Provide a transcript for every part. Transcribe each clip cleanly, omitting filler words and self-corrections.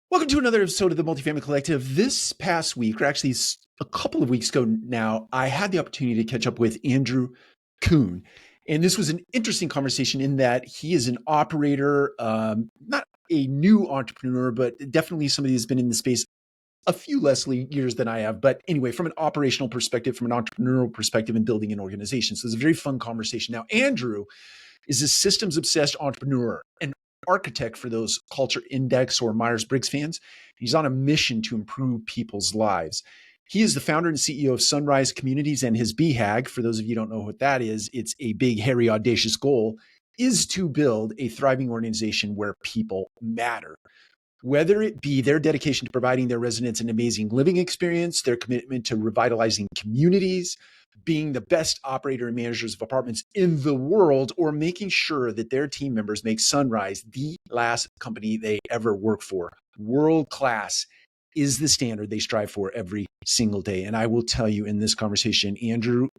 Welcome to another episode of the Multifamily Collective. This past week, or actually a couple of weeks ago now, I had the opportunity to catch up with Andrew Kuhn. And this was an interesting conversation in that he is an operator, not a new entrepreneur, but definitely somebody who's been in the space a few less years than I have. But anyway, from an operational perspective, from an entrepreneurial perspective, and building an organization. So it's a very fun conversation. Now, Andrew is a systems obsessed entrepreneur, an architect for those Culture Index or Myers-Briggs fans. He's on a mission to improve people's lives. He is the founder and CEO of Sunrise Communities, and his BHAG, for those of you who don't know what that is, it's a big, hairy, audacious goal, is to build a thriving organization where people matter. Whether it be their dedication to providing their residents an amazing living experience, their commitment to revitalizing communities, being the best operator and managers of apartments in the world, or making sure that their team members make Sunrise the last company they ever work for. World class is the standard they strive for every single day. And I will tell you in this conversation, Andrew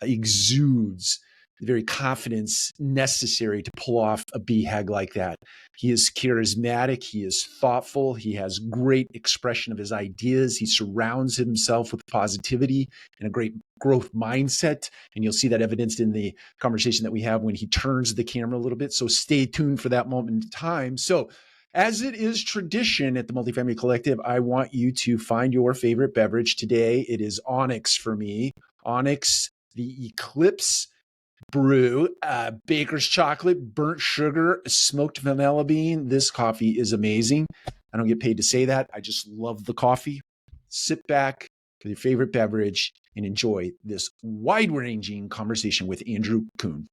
exudes the very confidence necessary to pull off a BHAG like that. He is charismatic. He is thoughtful. He has great expression of his ideas. He surrounds himself with positivity and a great growth mindset. And you'll see that evidenced in the conversation that we have when he turns the camera a little bit. So stay tuned for that moment in time. So as it is tradition at the Multifamily Collective, I want you to find your favorite beverage. Today, it is Onyx for me. Onyx, the Eclipse brew, baker's chocolate, burnt sugar, smoked vanilla bean. This coffee is amazing. I don't get paid to say that. I just love the coffee. Sit back with your favorite beverage and enjoy this wide-ranging conversation with Andrew Kuhn.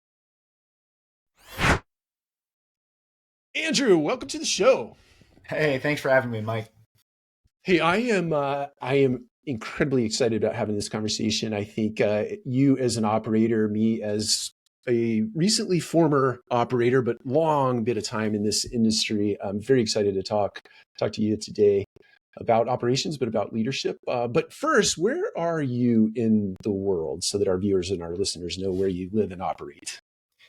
Andrew, welcome to the show. Hey, thanks for having me, Mike. Hey, I am incredibly excited about having this conversation. I think you as an operator, me as a recently former operator, but long bit of time in this industry. I'm very excited to talk to you today about operations, but about leadership. But first, where are you in the world so that our viewers and our listeners know where you live and operate?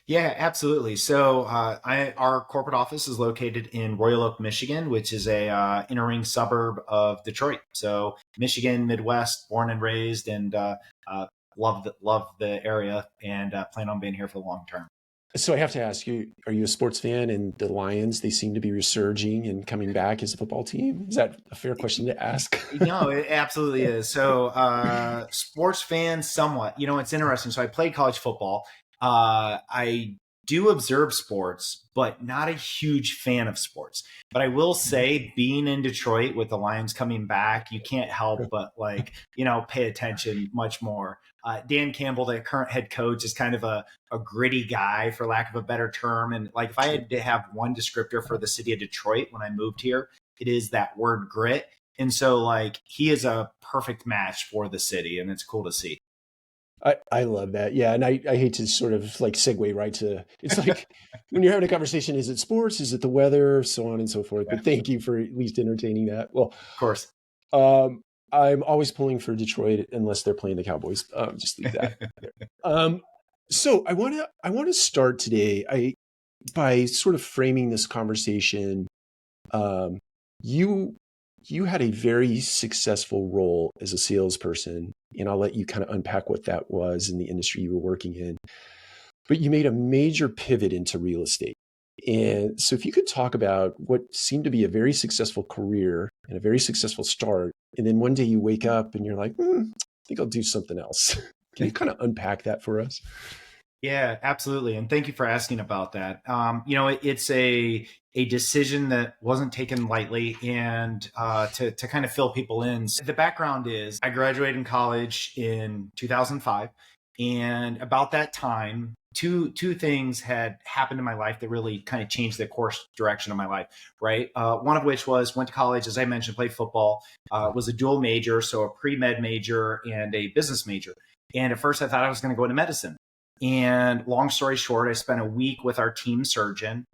Yeah, absolutely. So our corporate office is located in Royal Oak, Michigan, which is a inner ring suburb of Detroit. So Michigan, Midwest, born and raised, and love the area, and plan on being here for the long term. So I have to ask you, are you a sports fan? And the Lions, they seem to be resurging and coming back as a football team. Is that a fair question to ask? No, it absolutely is. So sports fan, somewhat. It's interesting. So I played college football. I do observe sports, but not a huge fan of sports. But I will say, being in Detroit with the Lions coming back, you can't help but pay attention much more. Dan Campbell, the current head coach, is kind of a gritty guy, for lack of a better term. And like, if I had to have one descriptor for the city of Detroit when I moved here, it is that word grit. And so like, he is a perfect match for the city, and it's cool to see. I love that. Yeah. And I hate to sort of like segue right to, it's like when you're having a conversation, is it sports? Is it the weather? So on and so forth. Yeah, But thank you for at least entertaining that. Well, of course. I'm always pulling for Detroit unless they're playing the Cowboys. Just leave that there. So I want to start today by sort of framing this conversation. You had a very successful role as a salesperson, and I'll let you kind of unpack what that was in the industry you were working in. But you made a major pivot into real estate. And so if you could talk about what seemed to be a very successful career and a very successful start, and then one day you wake up and you're like, I think I'll do something else. Can you kind of unpack that for us? Yeah, absolutely. And thank you for asking about that. It's a decision that wasn't taken lightly, and to kind of fill people in. The background is I graduated in college in 2005. And about that time, two things had happened in my life that really kind of changed the course direction of my life, right? One of which was went to college, as I mentioned, played football, was a dual major, so a pre-med major and a business major. And at first I thought I was going to go into medicine. And long story short, I spent a week with our team surgeon,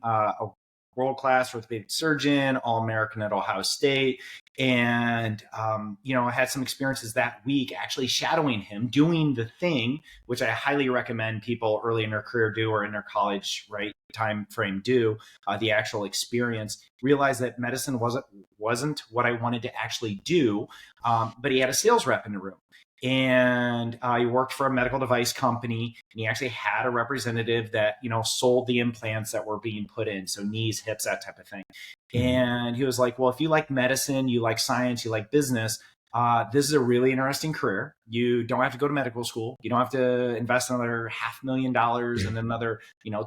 world-class orthopedic surgeon, All-American at Ohio State. And, I had some experiences that week actually shadowing him, doing the thing, which I highly recommend people early in their career do or in their college, right, time frame do, the actual experience, realize that medicine wasn't what I wanted to actually do. But he had a sales rep in the room. And he worked for a medical device company, and he actually had a representative that sold the implants that were being put in, so knees, hips, that type of thing. And he was like, well, if you like medicine, you like science, you like business, this is a really interesting career. You don't have to go to medical school. You don't have to invest another $500,000 in another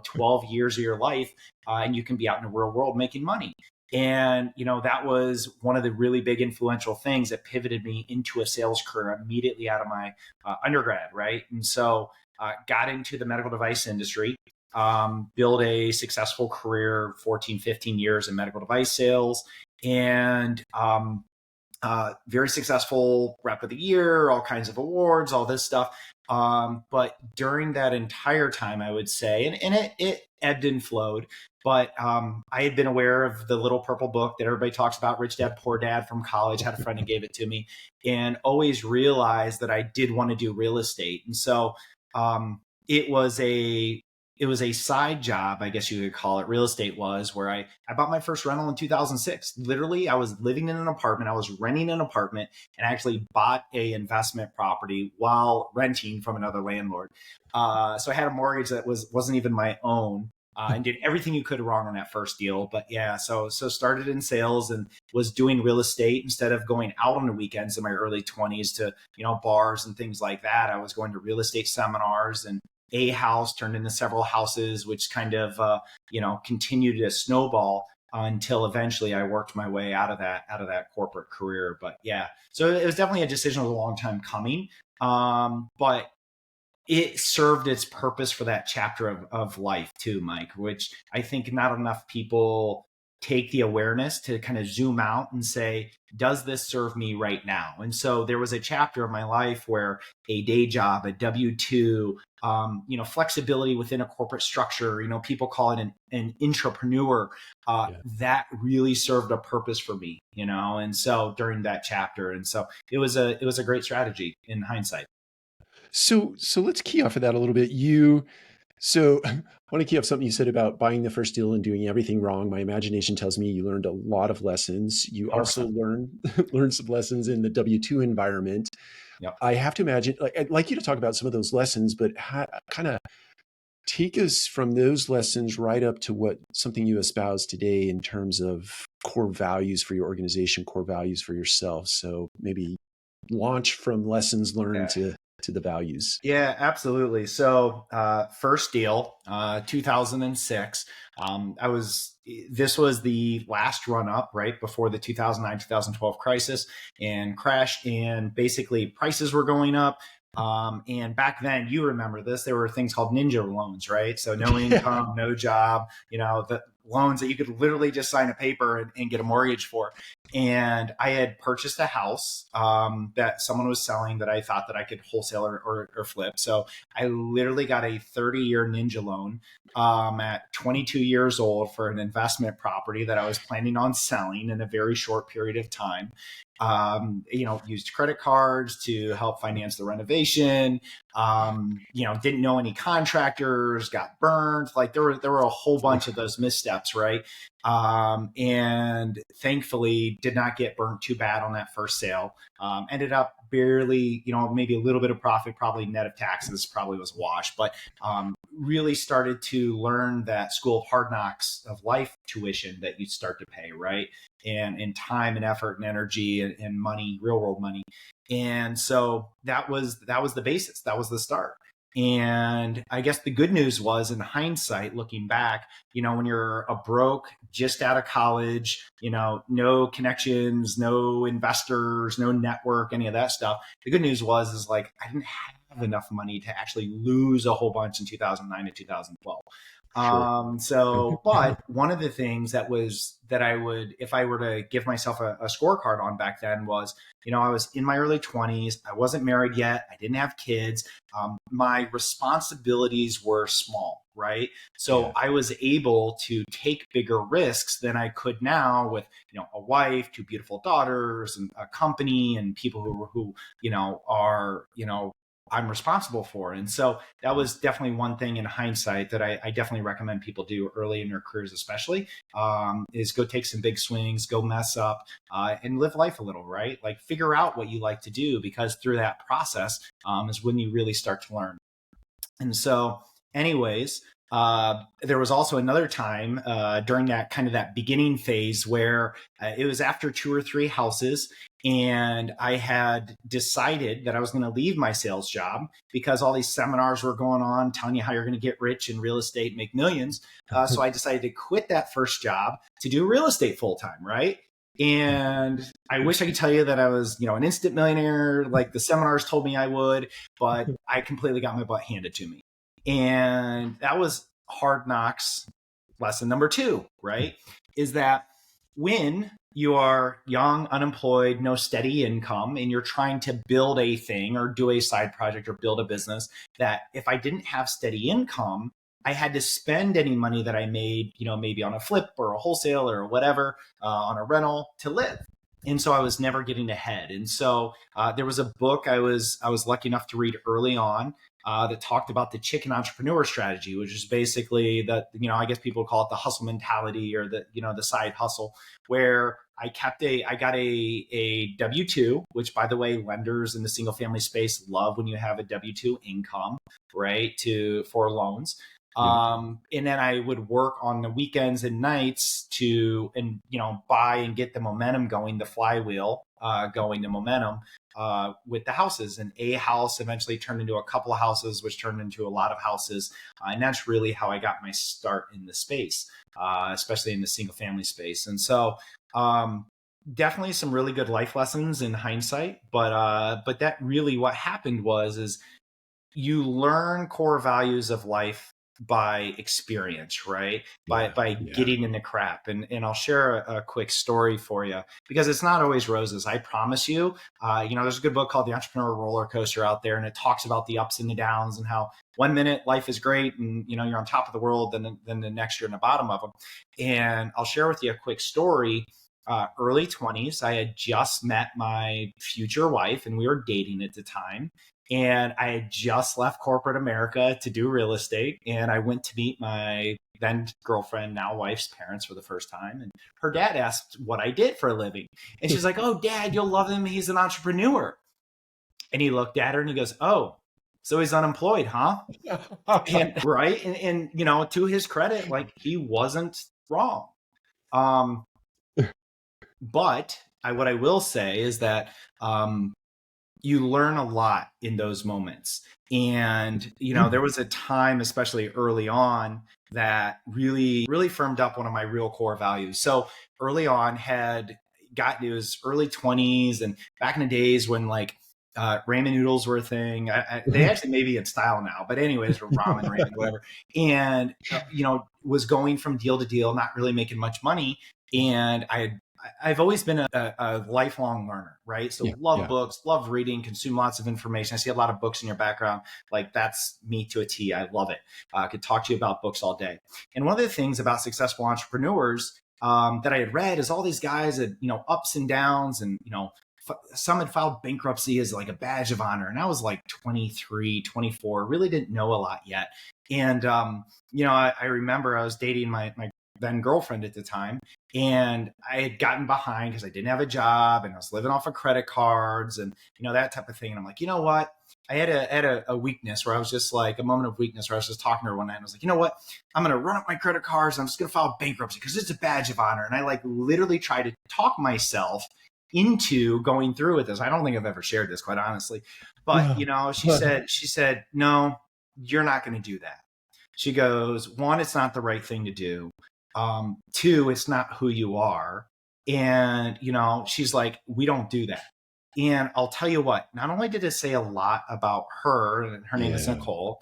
12 years of your life, and you can be out in the real world making money. And, that was one of the really big influential things that pivoted me into a sales career immediately out of my undergrad, right? And so got into the medical device industry, built a successful career, 14, 15 years in medical device sales, and very successful rep of the year, all kinds of awards, all this stuff. But during that entire time, I would say, and it ebbed and flowed, but I had been aware of the little purple book that everybody talks about, Rich Dad, Poor Dad, from college. I had a friend who gave it to me, and always realized that I did want to do real estate. And so it was a side job, I guess you could call it. Real estate was where I bought my first rental in 2006. Literally, I was living in an apartment. I was renting an apartment and actually bought a investment property while renting from another landlord. So I had a mortgage that wasn't even my own. And did everything you could wrong on that first deal. But yeah, so started in sales and was doing real estate instead of going out on the weekends in my early 20s to, bars and things like that. I was going to real estate seminars, and a house turned into several houses, which kind of, continued to snowball until eventually I worked my way out of that corporate career. But yeah, so it was definitely a decision that was a long time coming. But it served its purpose for that chapter of life too, Mike, which I think not enough people take the awareness to kind of zoom out and say, does this serve me right now? And so there was a chapter of my life where a day job, a W-2, flexibility within a corporate structure, people call it an intrapreneur, that really served a purpose for me, and so during that chapter. And so it was a great strategy in hindsight. So let's key off of that a little bit. I want to key off something you said about buying the first deal and doing everything wrong. My imagination tells me you learned a lot of lessons. You 100%. also learned some lessons in the W-2 environment. Yep. I have to imagine, I'd like you to talk about some of those lessons, but kind of take us from those lessons right up to something you espouse today in terms of core values for your organization, core values for yourself. So maybe launch from lessons learned to the values. Yeah, absolutely. So first deal, 2006. This was the last run up right before the 2009, 2012 crisis and crash. And basically prices were going up. And back then, you remember this, there were things called ninja loans, right? So no income, no job, the loans that you could literally just sign a paper and get a mortgage for. And I had purchased a house that someone was selling that I thought that I could wholesale or flip. So I literally got a 30-year ninja loan at 22 years old for an investment property that I was planning on selling in a very short period of time. Used credit cards to help finance the renovation. Didn't know any contractors, got burned. Like there were a whole bunch of those missteps, right? And thankfully did not get burnt too bad on that first sale. Ended up barely, maybe a little bit of profit, probably net of taxes, probably was a wash, but really started to learn that school of hard knocks of life tuition that you start to pay, right? And time and effort and energy and money, real world money. And so that was the basis. That was the start. And I guess the good news was, in hindsight, looking back, when you're a broke, just out of college, no connections, no investors, no network, any of that stuff. The good news is like, I didn't have enough money to actually lose a whole bunch in 2009 and 2012. Sure. But one of the things that I would, if I were to give myself a scorecard on back then was, I was in my early 20s. I wasn't married yet. I didn't have kids. My responsibilities were small. right? So I was able to take bigger risks than I could now with, a wife, two beautiful daughters, and a company, and people who are, I'm responsible for. And so that was definitely one thing in hindsight that I definitely recommend people do early in their careers, especially, is go take some big swings, go mess up, and live life a little, right? Like figure out what you like to do, because through that process is when you really start to learn. And so, anyways, there was also another time during that beginning phase where it was after 2 or 3 houses, and I had decided that I was going to leave my sales job because all these seminars were going on telling you how you're going to get rich in real estate, make millions. So I decided to quit that first job to do real estate full time, right? And I wish I could tell you that I was, an instant millionaire like the seminars told me I would, but I completely got my butt handed to me. And that was hard knocks lesson number 2, right? Is that when you are young, unemployed, no steady income, and you're trying to build a thing or do a side project or build a business, that if I didn't have steady income, I had to spend any money that I made, maybe on a flip or a wholesale or whatever, on a rental to live. And so I was never getting ahead. And so there was a book I was lucky enough to read early on that talked about the chicken entrepreneur strategy, which is basically that, I guess people call it the hustle mentality, or the side hustle, where I got a W-2, which, by the way, lenders in the single family space love when you have a W-2 income, right, for loans. And then I would work on the weekends and nights to buy and get the momentum going, the flywheel going, the momentum with the houses. And a house eventually turned into a couple of houses, which turned into a lot of houses. And that's really how I got my start in the space, especially in the single family space. And so definitely some really good life lessons in hindsight. But that really what happened is you learn core values of life by experience, right? By getting in the crap. And I'll share a quick story for you, because it's not always roses. I promise you, there's a good book called The Entrepreneur Roller Coaster out there, and it talks about the ups and the downs and how one minute life is great and, you're on top of the world, then the next you're in the bottom of them. And I'll share with you a quick story. Early 20s, I had just met my future wife, and we were dating at the time. And I had just left corporate America to do real estate. And I went to meet my then girlfriend, now wife's parents for the first time. And her dad asked what I did for a living. And she's like, "Oh, Dad, you'll love him. He's an entrepreneur." And he looked at her and he goes, "Oh, so he's unemployed, huh?" And right. And to his credit, like, he wasn't wrong. But what I will say is that you learn a lot in those moments. And, there was a time, especially early on, that really, really firmed up one of my real core values. So early on it was early 20s, and back in the days when ramen noodles were a thing. They actually may be in style now, but anyways, ramen, whatever. And, was going from deal to deal, not really making much money. And I've always been a lifelong learner, right? So love books, love reading, consume lots of information. I see a lot of books in your background. Like, that's me to a T. I love it. I could talk to you about books all day. And one of the things about successful entrepreneurs that I had read is all these guys had, ups and downs, and, some had filed bankruptcy as like a badge of honor. And I was like 23, 24, really didn't know a lot yet. And, I remember I was dating my then girlfriend at the time, and I had gotten behind because I didn't have a job, and I was living off of credit cards and, that type of thing. And I'm like, you know what? I had a weakness where I was just like, a moment of weakness where I was just talking to her one night, and I was like, you know what? I'm going to run up my credit cards, and I'm just going to file bankruptcy because it's a badge of honor. And I literally tried to talk myself into going through with this. I don't think I've ever shared this, quite honestly, but she said, "No, you're not going to do that." She goes, "1, it's not the right thing to do. 2, it's not who you are." And, she's like, "We don't do that." And I'll tell you what, not only did it say a lot about her, and her name is Nicole,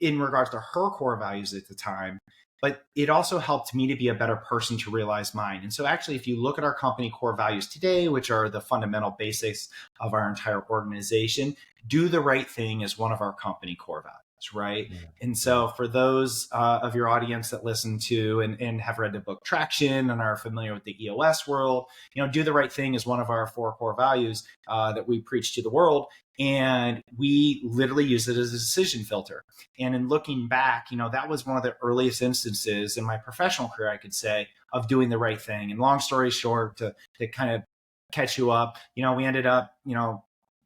in regards to her core values at the time, but it also helped me to be a better person to realize mine. And so actually, if you look at our company core values today, which are the fundamental basics of our entire organization, do the right thing is one of our company core values. values, right? Yeah. And so for those of your audience that listen to and have read the book Traction and are familiar with the EOS world, do the right thing is one of our 4 core values that we preach to the world. And we literally use it as a decision filter. And in looking back, that was one of the earliest instances in my professional career, I could say, of doing the right thing. And long story short, to kind of catch you up, we ended up,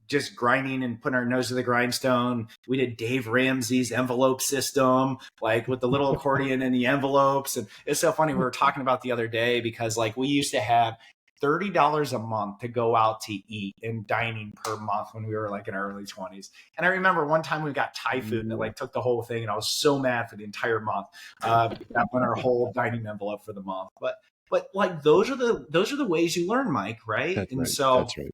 just grinding and putting our nose to the grindstone. We did Dave Ramsey's envelope system, like with the little accordion in the envelopes. And it's so funny. We were talking about the other day because like we used to have $30 a month to go out to eat and dining per month when we were like in our early 20s. And I remember one time we got Thai food and it like took the whole thing. And I was so mad for the entire month. That went our whole dining envelope for the month. But like those are the ways you learn, Mike, right? That's and right. so That's right.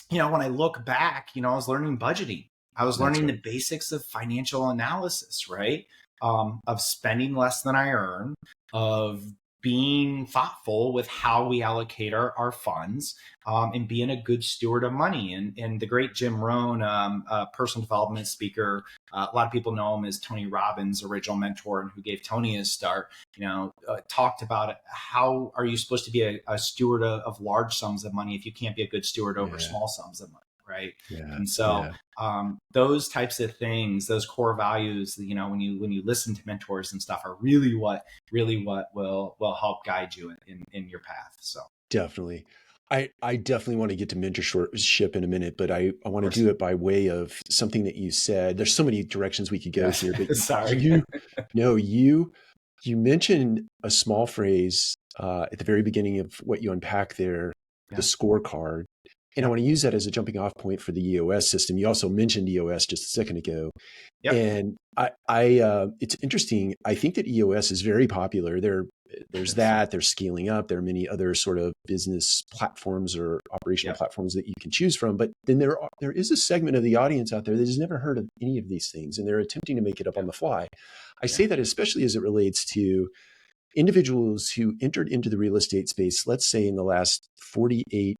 when I look back, I was learning budgeting. I was learning right. the basics of financial analysis, right? Of spending less than I earn, of being thoughtful with how we allocate our funds, and being a good steward of money. And the great Jim Rohn, personal development speaker, a lot of people know him as Tony Robbins' original mentor and who gave Tony his start, talked about how are you supposed to be a steward of large sums of money if you can't be a good steward over small sums of money, right? Yeah. And so those types of things, those core values, when you listen to mentors and stuff, are really what will help guide you in your path. So Definitely. I definitely want to get to mentorship in a minute, but I want to do it by way of something that you said. There's so many directions we could go here, but sorry. you mentioned a small phrase at the very beginning of what you unpack there, the scorecard. And I want to use that as a jumping off point for the EOS system. You also mentioned EOS just a second ago. Yep. And it's interesting. I think that EOS is very popular. There's they're scaling up. There are many other sort of business platforms or operational platforms that you can choose from. But then there is a segment of the audience out there that has never heard of any of these things, and they're attempting to make it up on the fly. I say that especially as it relates to individuals who entered into the real estate space, let's say in the last 48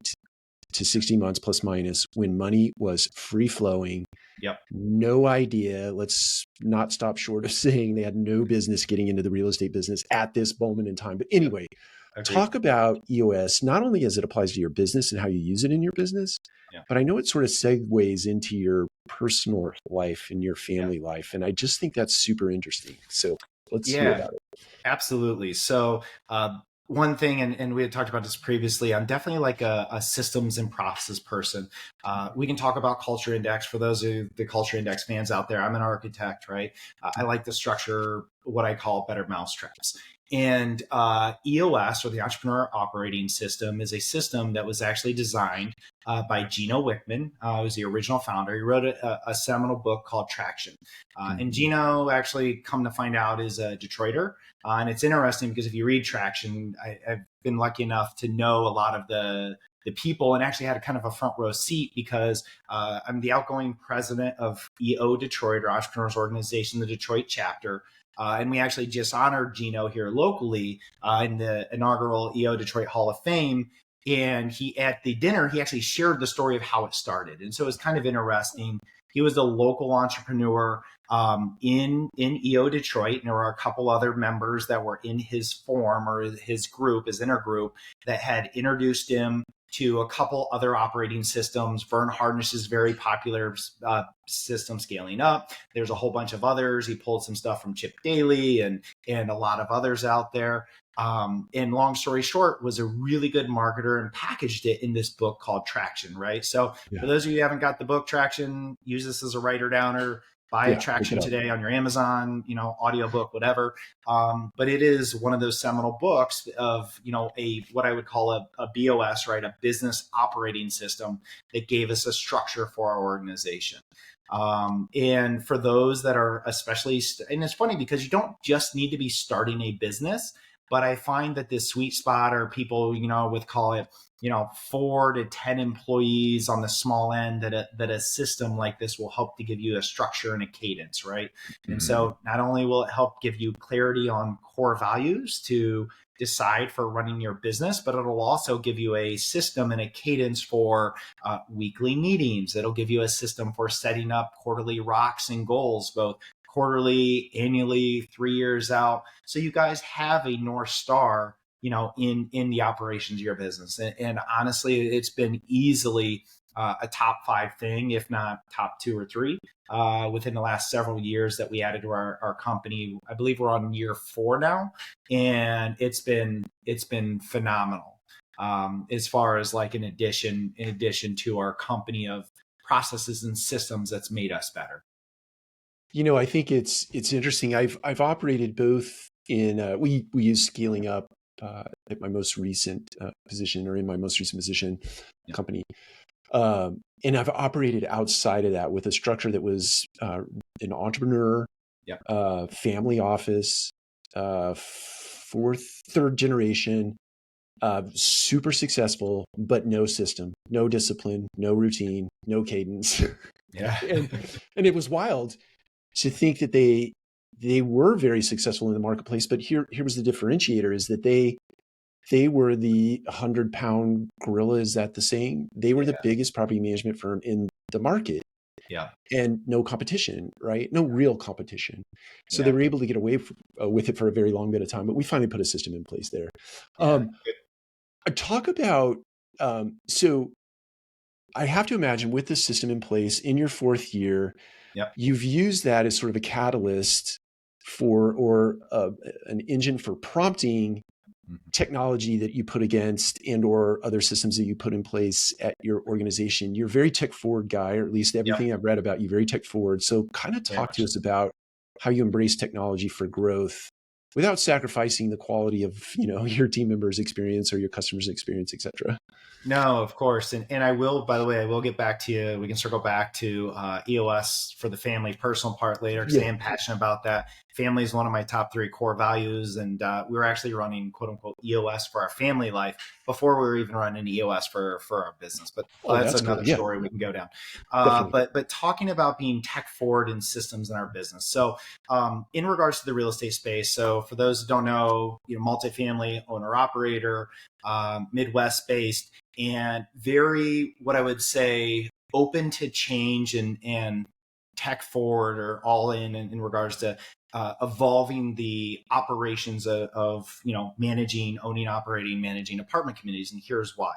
to 60 months plus minus, when money was free flowing. No idea. Let's not stop short of saying they had no business getting into the real estate business at this moment in time. But anyway, talk about EOS, not only as it applies to your business and how you use it in your business, but I know it sort of segues into your personal life and your family life. And I just think that's super interesting. So let's hear about it. Absolutely. So, one thing, and we had talked about this previously, I'm definitely like a systems and process person. We can talk about culture index for those of the culture index fans out there. I'm an architect, right? I like to structure what I call better mousetraps. And EOS, or the Entrepreneur Operating System, is a system that was actually designed by Gino Wickman, who was the original founder. He wrote a seminal book called Traction. And Gino, actually, come to find out, is a Detroiter. And it's interesting because if you read Traction, I've been lucky enough to know a lot of the people, and actually had a kind of a front row seat because I'm the outgoing president of EO Detroit, or Entrepreneurs Organization, the Detroit chapter. And we actually just honored Gino here locally in the inaugural EO Detroit Hall of Fame. And at the dinner, he actually shared the story of how it started. And so it's kind of interesting. He was a local entrepreneur in EO Detroit. And there were a couple other members that were in his form, or his group, his inner group, that had introduced him to a couple other operating systems. Vern Harnish's very popular system, Scaling Up. There's a whole bunch of others. He pulled some stuff from Chip Daly and a lot of others out there. And long story short, was a really good marketer and packaged it in this book called Traction, right? So for those of you who haven't got the book Traction, use this as a writer downer. Buy Traction today on your Amazon, audiobook, whatever. But it is one of those seminal books of, what I would call a BOS, right? A business operating system that gave us a structure for our organization. And for those that are especially, and it's funny because you don't just need to be starting a business, but I find that this sweet spot are people, with, call it, 4 to 10 employees on the small end, that a system like this will help to give you a structure and a cadence, right? Mm-hmm. And so not only will it help give you clarity on core values to decide for running your business, but it'll also give you a system and a cadence for weekly meetings. It'll give you a system for setting up quarterly rocks and goals, both quarterly, annually, 3 years out. So you guys have a North Star, in the operations of your business. And honestly, it's been easily a top 5 thing, if not top 2 or 3, within the last several years that we added to our company. I believe we're on year 4 now, and it's been phenomenal. As far as like in addition to our company of processes and systems that's made us better. I think it's interesting. I've operated both in we use scaling up at my most recent position, or in my most recent position, company. And I've operated outside of that with a structure that was an entrepreneur, family office, third generation, super successful, but no system, no discipline, no routine, no cadence. Yeah. and it was wild to think that they were very successful in the marketplace. But here was the differentiator, is that they were the 100-pound gorilla. Is that the saying? They were the biggest property management firm in the market. Yeah. And no competition, right? No real competition. So they were able to get away with it for a very long bit of time. But we finally put a system in place there. Talk about, so I have to imagine with the system in place in your 4th year, you've used that as sort of a catalyst for, or an engine for prompting technology that you put against and or other systems that you put in place at your organization. You're a very tech forward guy, or at least everything I've read about you, very tech forward. So kind of talk to us about how you embrace technology for growth without sacrificing the quality of, your team members' experience or your customers' experience, et cetera. No, of course. And I will, by the way, I will get back to you. We can circle back to EOS for the family personal part later, because I am passionate about that. Family is one of my top 3 core values. And we were actually running quote unquote EOS for our family life before we were even running EOS for our business. But that's another story we can go down. But talking about being tech forward in systems in our business. So in regards to the real estate space, so for those who don't know, multifamily owner operator, Midwest based, and very, what I would say, open to change and tech forward, or all in regards to evolving the operations of managing, owning, operating, managing apartment communities. And here's why.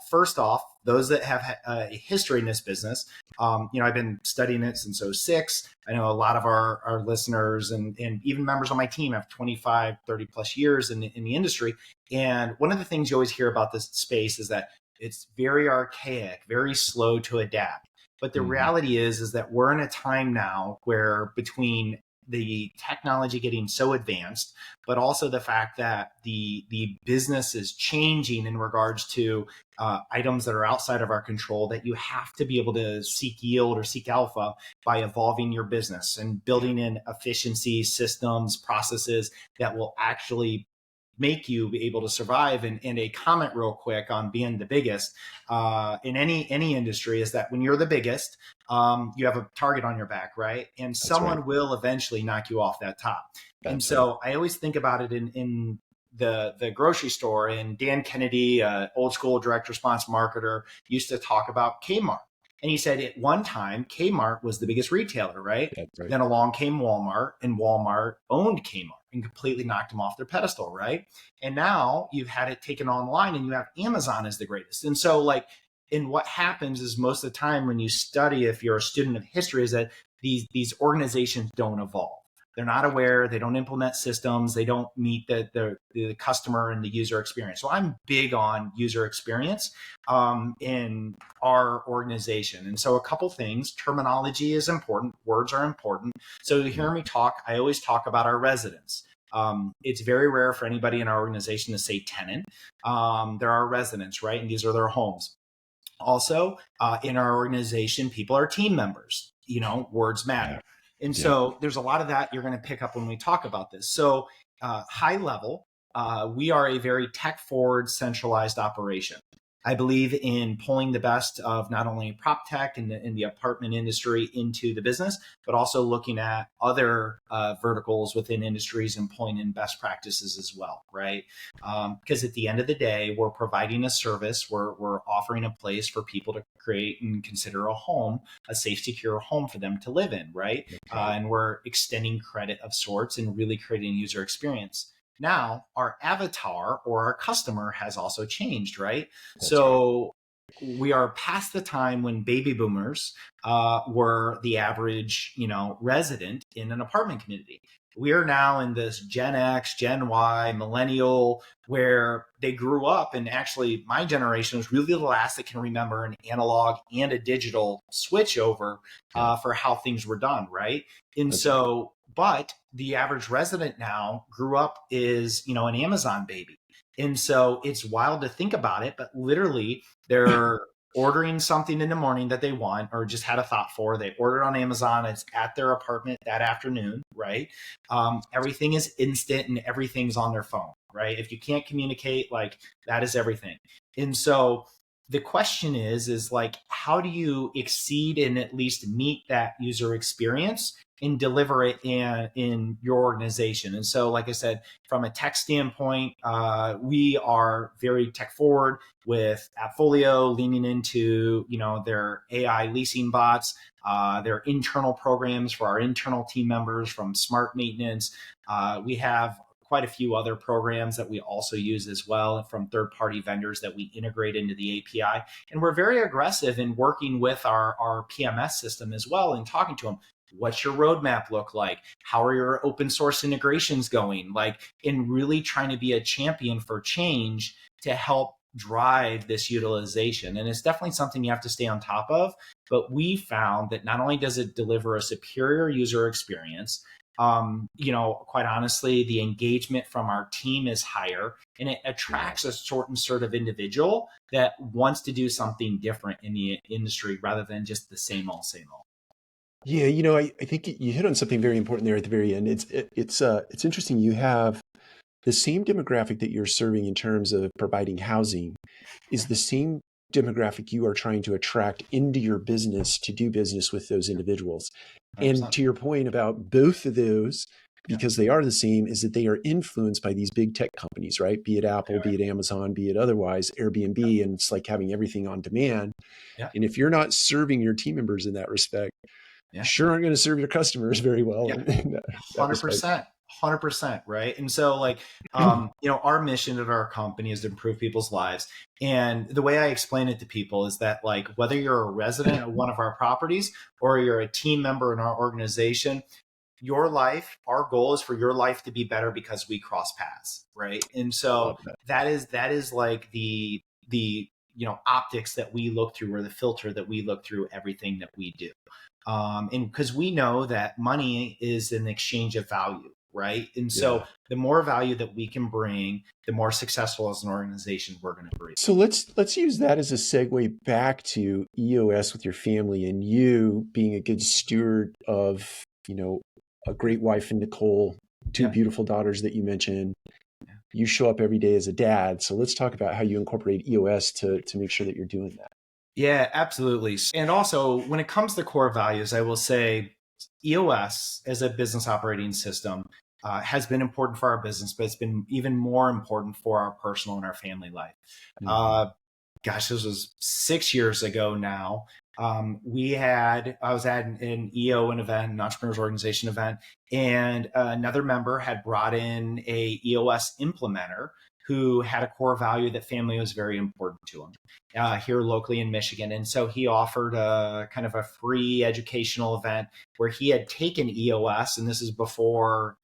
First off, those that have a history in this business, I've been studying it since '06. I know a lot of our listeners and even members on my team have 25, 30 plus years in the industry. And one of the things you always hear about this space is that it's very archaic, very slow to adapt. But the reality is that we're in a time now where, between the technology getting so advanced, but also the fact that the business is changing in regards to items that are outside of our control, that you have to be able to seek yield or seek alpha by evolving your business and building in efficiency, systems, processes that will actually make you be able to survive. And a comment real quick on being the biggest in any industry is that when you're the biggest, you have a target on your back, right? And someone will eventually knock you off that top. So I always think about it in the grocery store. And Dan Kennedy, old school direct response marketer, used to talk about Kmart. And he said at one time, Kmart was the biggest retailer, right? Then along came Walmart, and Walmart owned Kmart and completely knocked them off their pedestal, right? And now you've had it taken online, and you have Amazon as the greatest. And so, and what happens is, most of the time when you study, if you're a student of history, is that these organizations don't evolve. They're not aware. They don't implement systems. They don't meet the customer and the user experience. So I'm big on user experience in our organization. And so a couple things. Terminology is important. Words are important. So to hear me talk, I always talk about our residents. It's very rare for anybody in our organization to say tenant. There are residents, right? And these are their homes. Also, in our organization, people are team members. Words matter. And so there's a lot of that you're going to pick up when we talk about this. So high level, we are a very tech forward, centralized operation. I believe in pulling the best of not only prop tech and in the apartment industry into the business, but also looking at other verticals within industries and pulling in best practices as well, right? Because at the end of the day, we're providing a service, we're offering a place for people to create and consider a home, a safe, secure home for them to live in, right? And we're extending credit of sorts and really creating a user experience. Now, our avatar or our customer has also changed, right? So we are past the time when baby boomers were the average, resident in an apartment community. We are now in this Gen X, Gen Y, millennial, where they grew up. And actually, my generation was really the last that can remember an analog and a digital switch over for how things were done, right? And so, but the average resident now grew up is, an Amazon baby. And so it's wild to think about it, but literally they're ordering something in the morning that they want or just had a thought for. They ordered on Amazon. It's at their apartment that afternoon, right? Everything is instant and everything's on their phone, right? If you can't communicate, like that is everything. And so the question is like, how do you exceed and at least meet that user experience and deliver it in your organization? And so, like I said, from a tech standpoint, we are very tech forward with Appfolio, leaning into their AI leasing bots, their internal programs for our internal team members, from smart maintenance. We have quite a few other programs that we also use as well from third-party vendors that we integrate into the API. And we're very aggressive in working with our PMS system as well and talking to them. What's your roadmap look like? How are your open source integrations going? Like, in really trying to be a champion for change to help drive this utilization. And it's definitely something you have to stay on top of. But we found that not only does it deliver a superior user experience, quite honestly, the engagement from our team is higher, and it attracts a certain sort of individual that wants to do something different in the industry rather than just the same old, same old. Yeah, I think you hit on something very important there at the very end. It's interesting. You have the same demographic that you're serving in terms of providing housing is the same demographic you are trying to attract into your business to do business with those individuals. 100%. And to your point about both of those, because they are the same, is that they are influenced by these big tech companies, right? Be it Apple, be it Amazon, be it otherwise, Airbnb, and it's like having everything on demand. Yeah. And if you're not serving your team members in that respect, Yeah. sure aren't going to serve your customers very well. Yeah. In that 100%. 100%. Right. And so like, our mission at our company is to improve people's lives. And the way I explain it to people is that, like, whether you're a resident of one of our properties or you're a team member in our organization, your life, our goal is for your life to be better because we cross paths. Right. And so that is like the optics that we look through, or the filter that we look through everything that we do. And because we know that money is an exchange of value, right? And so the more value that we can bring, the more successful as an organization we're going to be. So let's use that as a segue back to EOS with your family and you being a good steward of, a great wife in Nicole, two beautiful daughters that you mentioned. You show up every day as a dad. So let's talk about how you incorporate EOS to make sure that you're doing that. Yeah, absolutely. And also, when it comes to core values, I will say EOS as a business operating system has been important for our business, but it's been even more important for our personal and our family life. This was 6 years ago now. I was at an EO event, an entrepreneurs organization event, and another member had brought in a EOS implementer who had a core value that family was very important to him here locally in Michigan. And so he offered a kind of a free educational event where he had taken EOS, and this is before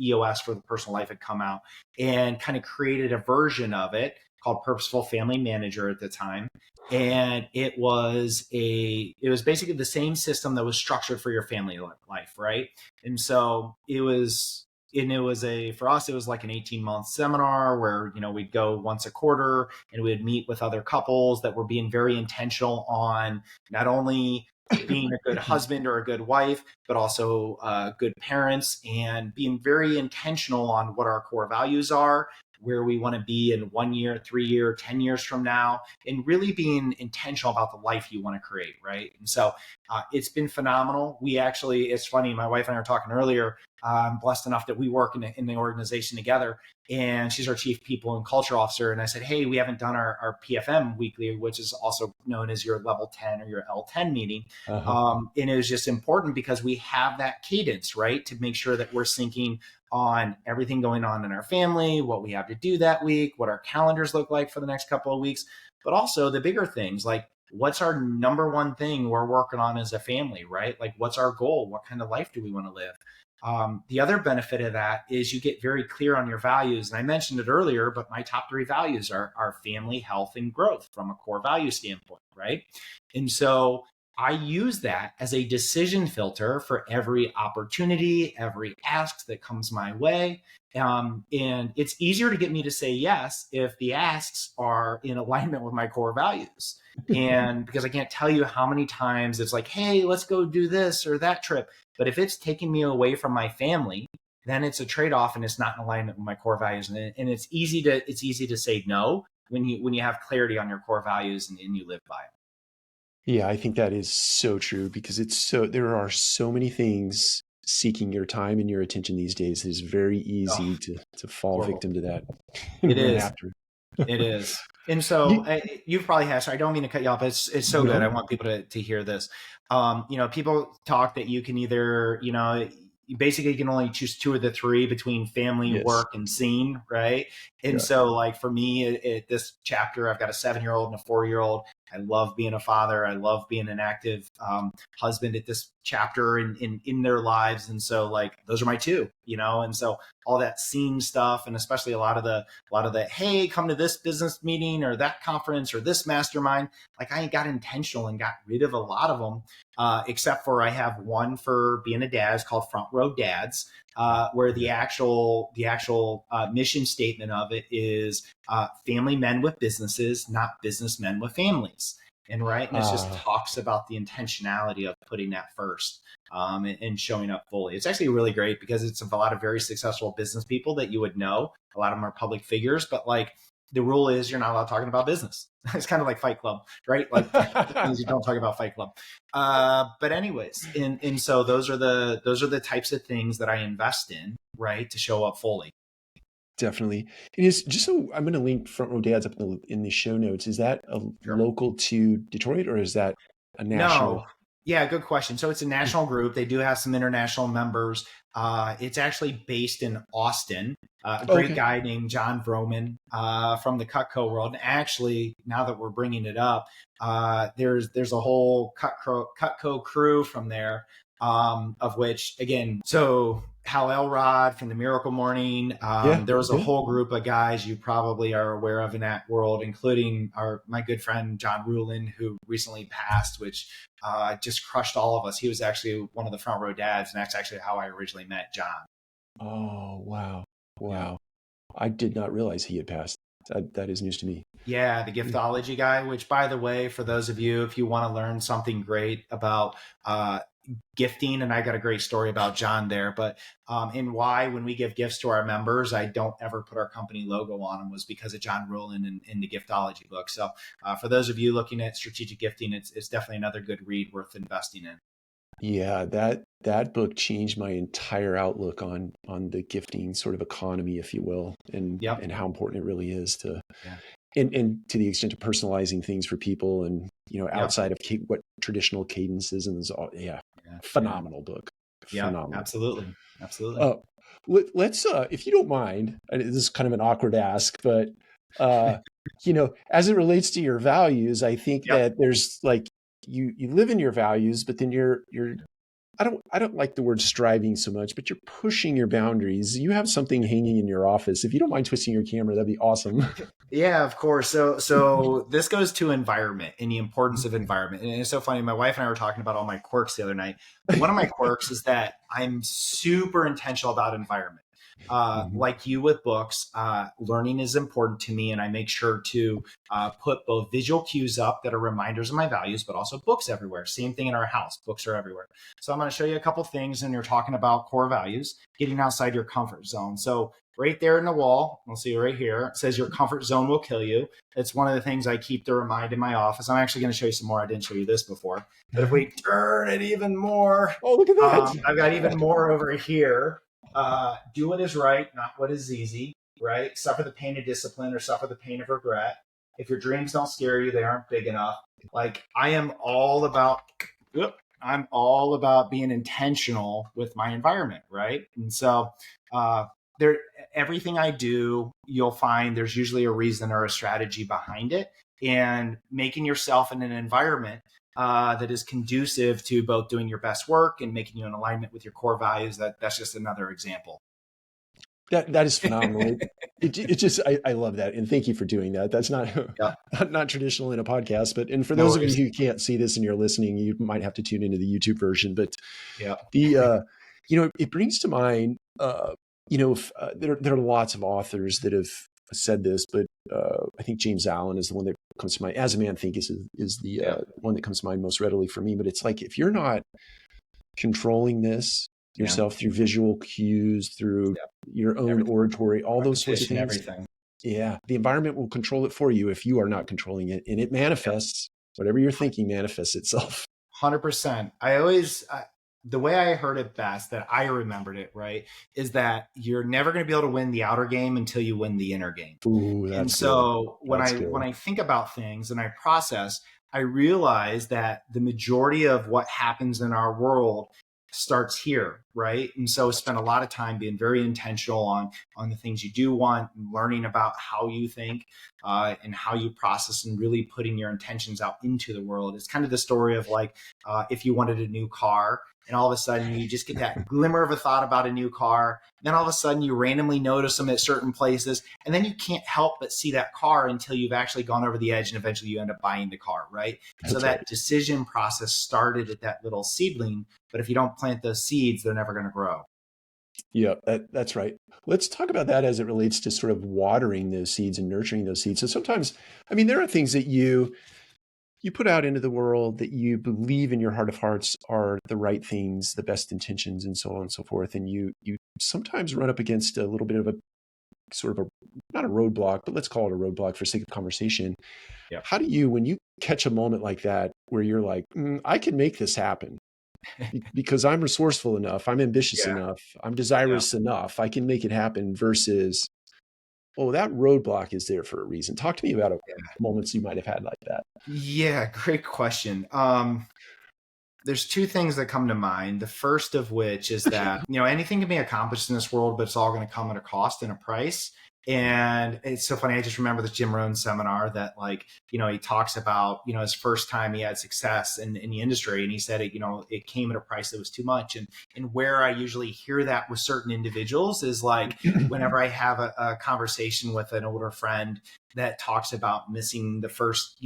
EOS for the personal life had come out, and kind of created a version of it called Purposeful Family Manager at the time. And it was basically the same system that was structured for your family life, right? And so for us, it was like an 18-month seminar where, we'd go once a quarter and we'd meet with other couples that were being very intentional on not only being a good husband or a good wife, but also good parents, and being very intentional on what our core values are, where we want to be in 1 year, 3 year, 10 years from now, and really being intentional about the life you want to create, right? And so it's been phenomenal. We actually, it's funny, my wife and I were talking earlier. I'm blessed enough that we work in the organization together, and she's our chief people and culture officer. And I said, hey, we haven't done our PFM weekly, which is also known as your level 10 or your L10 meeting. And it was just important because we have that cadence, right? To make sure that we're syncing on everything going on in our family, what we have to do that week, what our calendars look like for the next couple of weeks, but also the bigger things like what's our number one thing we're working on as a family, right? Like what's our goal? What kind of life do we want to live? The other benefit of that is you get very clear on your values. And I mentioned it earlier, but my top 3 values are family, health, and growth from a core value standpoint, right? And so I use that as a decision filter for every opportunity, every ask that comes my way. And it's easier to get me to say yes if the asks are in alignment with my core values. And because I can't tell you how many times it's like, hey, let's go do this or that trip. But if it's taking me away from my family, then it's a trade-off and it's not in alignment with my core values. And it's easy to say no when you have clarity on your core values and you live by it. Yeah, I think that is so true because there are so many things seeking your time and your attention these days. It is very easy to fall Horrible. victim to that. It Run is. after. It is. And so You, you've probably had, so I don't mean to cut you off. It's so good. I want people to hear this. People talk that you can either, you basically can only choose 2 of the 3 between family, yes. work, and scene, right? And so like for me, this chapter, I've got a 7-year-old and a 4-year-old. I love being a father. I love being an active husband at this chapter in their lives. And so like, those are my 2, and so all that scene stuff, and especially a lot of the, hey, come to this business meeting or that conference or this mastermind. Like I got intentional and got rid of a lot of them, except for I have one for being a dad. It's called Front Row Dads, where the actual mission statement of it is family men with businesses, not businessmen with families. And right. And it just talks about the intentionality of putting that first and showing up fully. It's actually really great because it's a lot of very successful business people that you would know. A lot of them are public figures, but like the rule is you're not allowed talking about business. It's kind of like Fight Club, right? Like things you don't talk about Fight Club. But anyways, and so those are the types of things that I invest in, right, to show up fully. Definitely. It is just so I'm going to link Front Row Dads up in the show notes. Is that local to Detroit or is that a national? No. Yeah, good question. So it's a national group. They do have some international members. It's actually based in Austin. A great guy named John Vroman from the Cutco world. And actually, now that we're bringing it up, there's a whole Cutco crew from there, of which, again, so Hal Elrod from the Miracle Morning. There was a whole group of guys you probably are aware of in that world, including my good friend John Rulin, who recently passed, which just crushed all of us. He was actually one of the Front Row Dads, and that's actually how I originally met John. Oh, wow. Wow. I did not realize he had passed. That is news to me. Yeah, the giftology guy, which, by the way, for those of you, if you want to learn something great about gifting, and I got a great story about John there, but and why when we give gifts to our members, I don't ever put our company logo on them, was because of John Rowland in the giftology book. So for those of you looking at strategic gifting, it's definitely another good read worth investing in. Yeah, that book changed my entire outlook on the gifting sort of economy, if you will, and how important it really is to and to the extent of personalizing things for people, and outside of what traditional cadences, and phenomenal book. Phenomenal. Absolutely. Let's if you don't mind, this is kind of an awkward ask, but as it relates to your values, I think that there's like you live in your values, but then you're I don't like the word striving so much, but you're pushing your boundaries. You have something hanging in your office. If you don't mind twisting your camera, that'd be awesome. Yeah, of course. So this goes to environment and the importance of environment. And it's so funny. My wife and I were talking about all my quirks the other night. One of my quirks is that I'm super intentional about environment. Like you with books, learning is important to me, and I make sure to put both visual cues up that are reminders of my values, but also books everywhere. Same thing in our house. Books are everywhere. So I'm going to show you a couple things, and you're talking about core values, getting outside your comfort zone. So right there in the wall. We'll see right here. It says your comfort zone will kill you. It's one of the things I keep to remind in my office. I'm actually going to show you some more. I didn't show you this before. But if we turn it even more, Oh, look at that. I've got even more over here. Do what is right, not what is easy, right? Suffer the pain of discipline or suffer the pain of regret. If your dreams don't scare you, they aren't big enough. Like I'm all about being intentional with my environment, right? And so there, everything I do, you'll find there's usually a reason or a strategy behind it, and making yourself in an environment that is conducive to both doing your best work and making you in alignment with your core values. That's just another example. That is phenomenal. It just I love that, and thank you for doing that. That's not Yeah. not traditional in a podcast, but and for No those of worries. you who can't see this and you're listening, you might have to tune into the YouTube version. But Yeah. the it brings to mind there are lots of authors that have said this, but I think James Allen is the one that comes to mind. As a Man Thinketh is the one that comes to mind most readily for me. But it's like if you're not controlling this yourself through visual cues, through your own oratory, all those sorts of things. Everything. Yeah. The environment will control it for you if you are not controlling it. And it manifests, whatever you're thinking manifests itself. 100%. The way I heard it best, that I remembered it, right, is that you're never going to be able to win the outer game until you win the inner game. Ooh, that's and so good. when I think about things and I process, I realize that the majority of what happens in our world starts here, right? And so spend a lot of time being very intentional on the things you do want, learning about how you think and how you process, and really putting your intentions out into the world. It's kind of the story of like if you wanted a new car, and all of a sudden you just get that glimmer of a thought about a new car. Then all of a sudden you randomly notice them at certain places, and then you can't help but see that car until you've actually gone over the edge, and eventually you end up buying the car, right? So that decision process started at that little seedling, but if you don't plant those seeds, they're never going to grow. Yeah, that's right. Let's talk about that as it relates to sort of watering those seeds and nurturing those seeds. So sometimes, I mean, there are things that you put out into the world that you believe in your heart of hearts are the right things, the best intentions, and so on and so forth. And you sometimes run up against a little bit of a sort of not a roadblock, but let's call it a roadblock for sake of conversation. Yeah. How do you, when you catch a moment like that, where you're like, I can make this happen because I'm resourceful enough, I'm ambitious enough, I'm desirous enough, I can make it happen, versus, oh, that roadblock is there for a reason. Talk to me about moments you might have had like that. Yeah, great question. There's two things that come to mind. The first of which is that, anything can be accomplished in this world, but it's all going to come at a cost and a price. And it's so funny. I just remember this Jim Rohn seminar that he talks about, his first time he had success in the industry. And he said, it came at a price that was too much. And where I usually hear that with certain individuals is like, whenever I have a conversation with an older friend that talks about missing the first,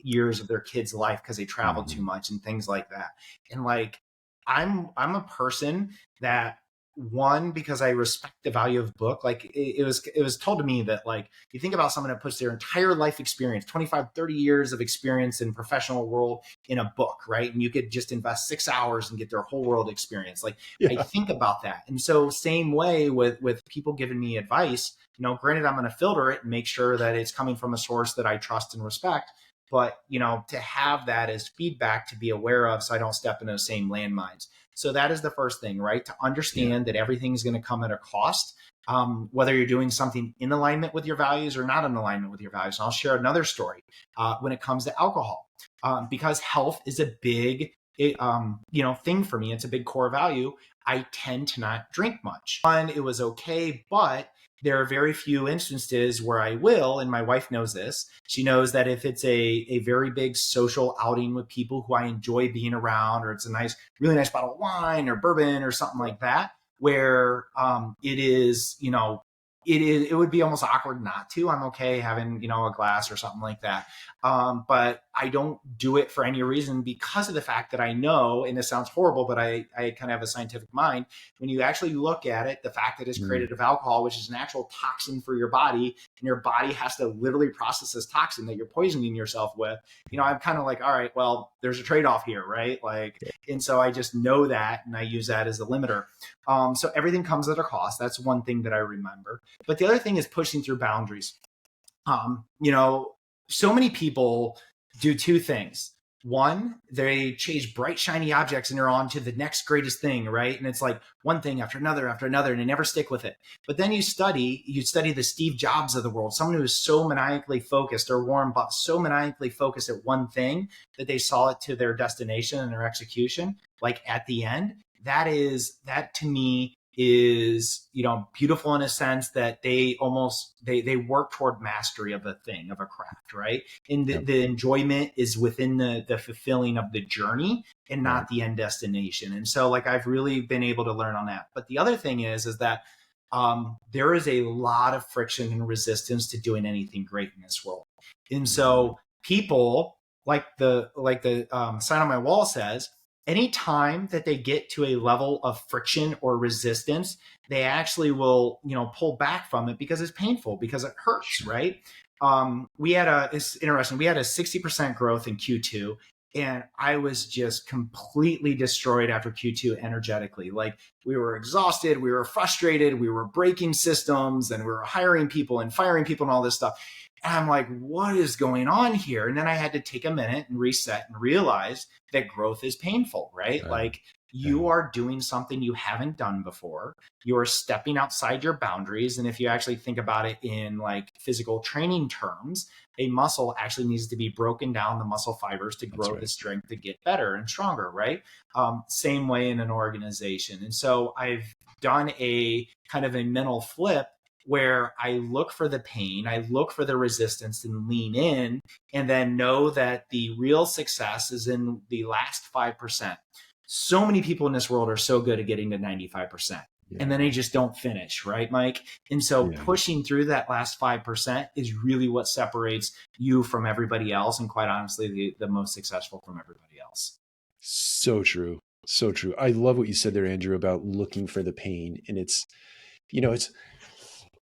years of their kid's life because they traveled too much and things like that. And like, I'm a person that, one, because I respect the value of book. Like it was told to me that like, you think about someone that puts their entire life experience, 25, 30 years of experience in professional world in a book, right? And you could just invest 6 hours and get their whole world experience. Like I think about that. And so same way with people giving me advice, granted, I'm going to filter it and make sure that it's coming from a source that I trust and respect. But, to have that as feedback to be aware of, so I don't step in those same landmines. So that is the first thing, right? To understand that everything's going to come at a cost, whether you're doing something in alignment with your values or not in alignment with your values. And I'll share another story when it comes to alcohol, because health is a big, thing for me. It's a big core value. I tend to not drink much. And it was okay, but there are very few instances where I will, and my wife knows this. She knows that if it's a very big social outing with people who I enjoy being around, or it's a really nice bottle of wine or bourbon or something like that, where it is, it would be almost awkward not to. I'm okay having, a glass or something like that. But I don't do it for any reason because of the fact that I know, and this sounds horrible, but I kind of have a scientific mind. When you actually look at it, the fact that it's created of alcohol, which is an actual toxin for your body, and your body has to literally process this toxin that you're poisoning yourself with, I'm kind of like, all right, well, there's a trade-off here, right? Like, and so I just know that, and I use that as a limiter. So everything comes at a cost. That's one thing that I remember. But the other thing is pushing through boundaries. So many people do two things. One, they chase bright, shiny objects and they're on to the next greatest thing, right? And it's like one thing after another, and they never stick with it. But then you study the Steve Jobs of the world, someone who is so maniacally focused, or Warren Buffett, so maniacally focused at one thing that they saw it to their destination and their execution, like at the end. That to me is, beautiful in a sense that they work toward mastery of a thing, of a craft, right? And the enjoyment is within the fulfilling of the journey and not the end destination. And so like, I've really been able to learn on that. But the other thing is that there is a lot of friction and resistance to doing anything great in this world. And so people, like the sign on my wall says, anytime that they get to a level of friction or resistance, they actually will, pull back from it because it's painful, because it hurts, right? It's interesting. We had a 60% growth in Q2, and I was just completely destroyed after Q2 energetically. Like, we were exhausted, we were frustrated, we were breaking systems, and we were hiring people and firing people and all this stuff. And I'm like, what is going on here? And then I had to take a minute and reset and realize that growth is painful, right? Like, you are doing something you haven't done before. You're stepping outside your boundaries. And if you actually think about it in like physical training terms, a muscle actually needs to be broken down, the muscle fibers, to grow the strength to get better and stronger, right? Same way in an organization. And so I've done a kind of a mental flip where I look for the pain, I look for the resistance and lean in, and then know that the real success is in the last 5%. So many people in this world are so good at getting to 95%. And then they just don't finish, right, Mike? And so pushing through that last 5% is really what separates you from everybody else, and quite honestly, the most successful from everybody else. So true. So true. I love what you said there, Andrew, about looking for the pain. And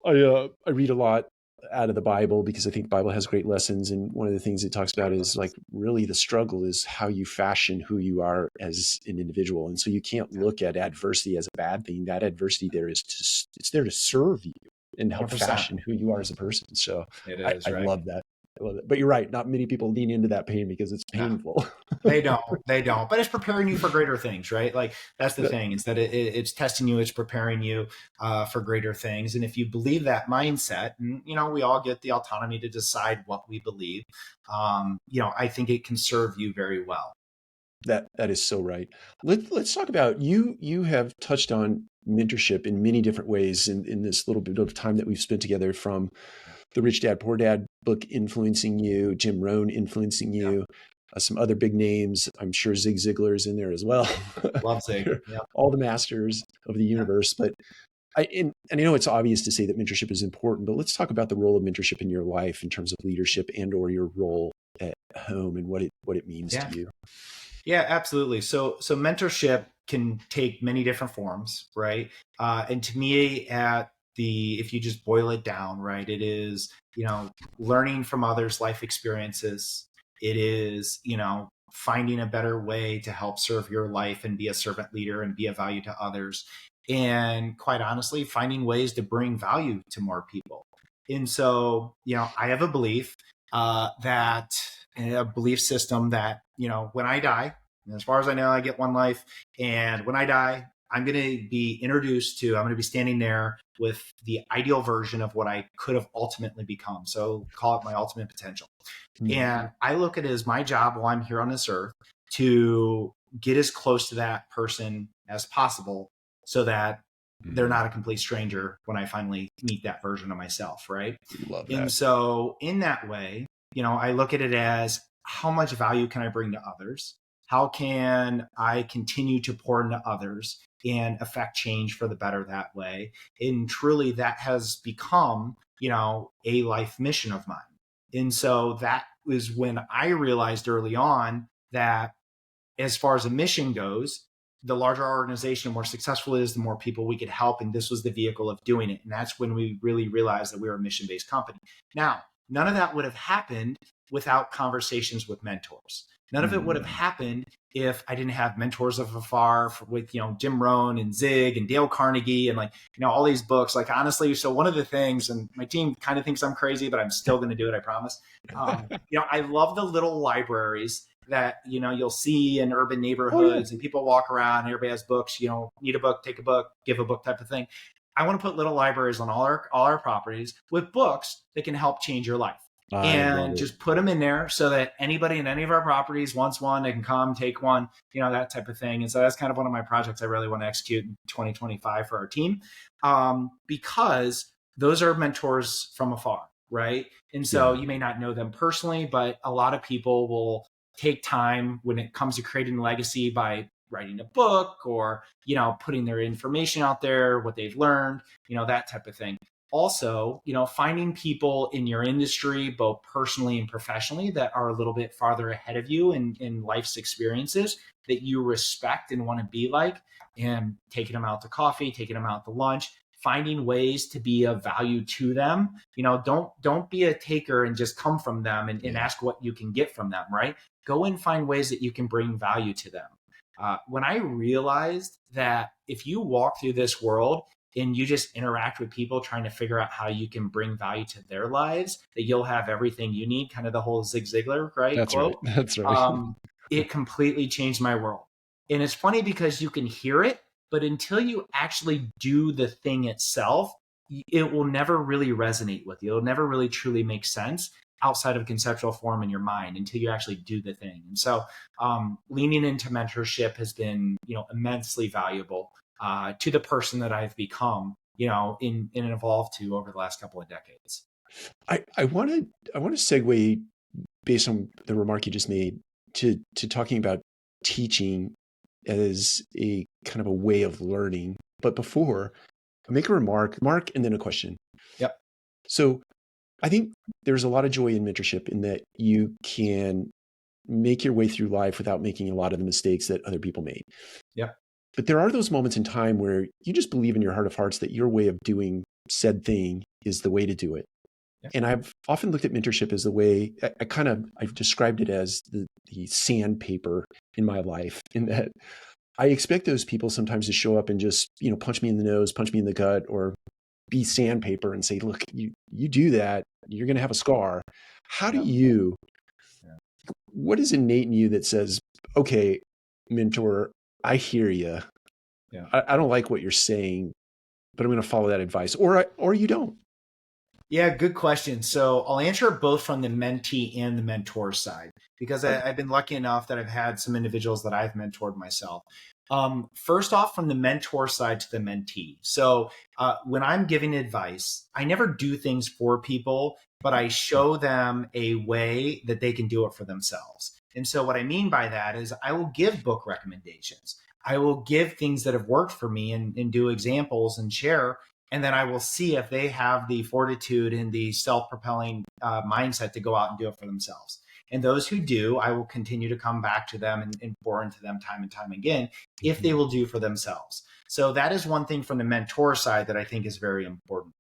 I read a lot out of the Bible because I think the Bible has great lessons. And one of the things it talks about is like, really the struggle is how you fashion who you are as an individual. And so you can't look at adversity as a bad thing. That adversity there it's there to serve you and help 100%. fashion who you are as a person. So I love that. But you're right. Not many people lean into that pain because it's painful. No, they don't. But it's preparing you for greater things, right? Like, that's the thing, is that it's testing you, it's preparing you for greater things. And if you believe that mindset, and we all get the autonomy to decide what we believe, I think it can serve you very well. That is so right. Let's talk about you. You have touched on mentorship in many different ways in this little bit of time that we've spent together, from the Rich Dad Poor Dad book influencing you, Jim Rohn influencing you, some other big names. I'm sure Zig Ziglar is in there as well. Love Zig. All the masters of the universe. But I know it's obvious to say that mentorship is important, but let's talk about the role of mentorship in your life in terms of leadership and or your role at home and what it means to you. Yeah, absolutely. So mentorship can take many different forms, right? And to me, if you just boil it down, right, it is, learning from others' life experiences. It is, finding a better way to help serve your life and be a servant leader and be of value to others. And quite honestly, finding ways to bring value to more people. And so, I have a belief a belief system that, when I die, and as far as I know, I get one life. And when I die, I'm going to be standing there with the ideal version of what I could have ultimately become. So call it my ultimate potential. Mm-hmm. And I look at it as my job while I'm here on this earth to get as close to that person as possible so that they're not a complete stranger when I finally meet that version of myself. Right. Love that. And so in that way, I look at it as, how much value can I bring to others? How can I continue to pour into others? and affect change for the better that way. And truly that has become, a life mission of mine. And so that was when I realized early on that as far as a mission goes, the larger our organization, the more successful it is, the more people we could help. And this was the vehicle of doing it. And that's when we really realized that we were a mission-based company. Now, none of that would have happened without conversations with mentors. None of it would have happened if I didn't have mentors of afar with, Jim Rohn and Zig and Dale Carnegie and all these books. Like, honestly, so one of the things, and my team kind of thinks I'm crazy, but I'm still going to do it, I promise. I love the little libraries that, you'll see in urban neighborhoods and people walk around and everybody has books, need a book, take a book, give a book type of thing. I want to put little libraries on all our properties with books that can help change your life. And just put them in there so that anybody in any of our properties wants one, they can come take one, that type of thing. And so that's kind of one of my projects I really want to execute in 2025 for our team, because those are mentors from afar, right? And so you may not know them personally, but a lot of people will take time when it comes to creating legacy by writing a book or, putting their information out there, what they've learned, that type of thing. Also, finding people in your industry, both personally and professionally, that are a little bit farther ahead of you in life's experiences that you respect and want to be like, and taking them out to coffee, taking them out to lunch, finding ways to be of value to them. Don't be a taker and just come from them and ask what you can get from them, right? Go and find ways that you can bring value to them. When I realized that if you walk through this world and you just interact with people trying to figure out how you can bring value to their lives, that you'll have everything you need, kind of the whole Zig Ziglar, right? That's quote. Right. That's right. It completely changed my world. And it's funny because you can hear it, but until you actually do the thing itself, it will never really resonate with you. It'll never really truly make sense outside of conceptual form in your mind until you actually do the thing. And so leaning into mentorship has been, immensely valuable to the person that I've become, and evolved to over the last couple of decades. I want to segue based on the remark you just made to talking about teaching as a kind of a way of learning. But before, I'll make a remark, Mark, and then a question. Yep. So I think there's a lot of joy in mentorship in that you can make your way through life without making a lot of the mistakes that other people made. Yep. But there are those moments in time where you just believe in your heart of hearts that your way of doing said thing is the way to do it. Yep. And I've often looked at mentorship as the way I've described it as the sandpaper in my life, in that I expect those people sometimes to show up and just, punch me in the nose, punch me in the gut, or be sandpaper and say, look, you do that, you're going to have a scar. How do you, what is innate in you that says, okay, mentor, I hear you. Yeah. I don't like what you're saying, but I'm going to follow that advice, or you don't. Yeah, good question. So I'll answer it both from the mentee and the mentor side, because I've been lucky enough that I've had some individuals that I've mentored myself. First off, from the mentor side to the mentee. So when I'm giving advice, I never do things for people, but I show them a way that they can do it for themselves. And so what I mean by that is I will give book recommendations. I will give things that have worked for me and do examples and share. And then I will see if they have the fortitude and the self-propelling mindset to go out and do it for themselves. And those who do, I will continue to come back to them and pour into them time and time again, if they will do for themselves. So that is one thing from the mentor side that I think is very important.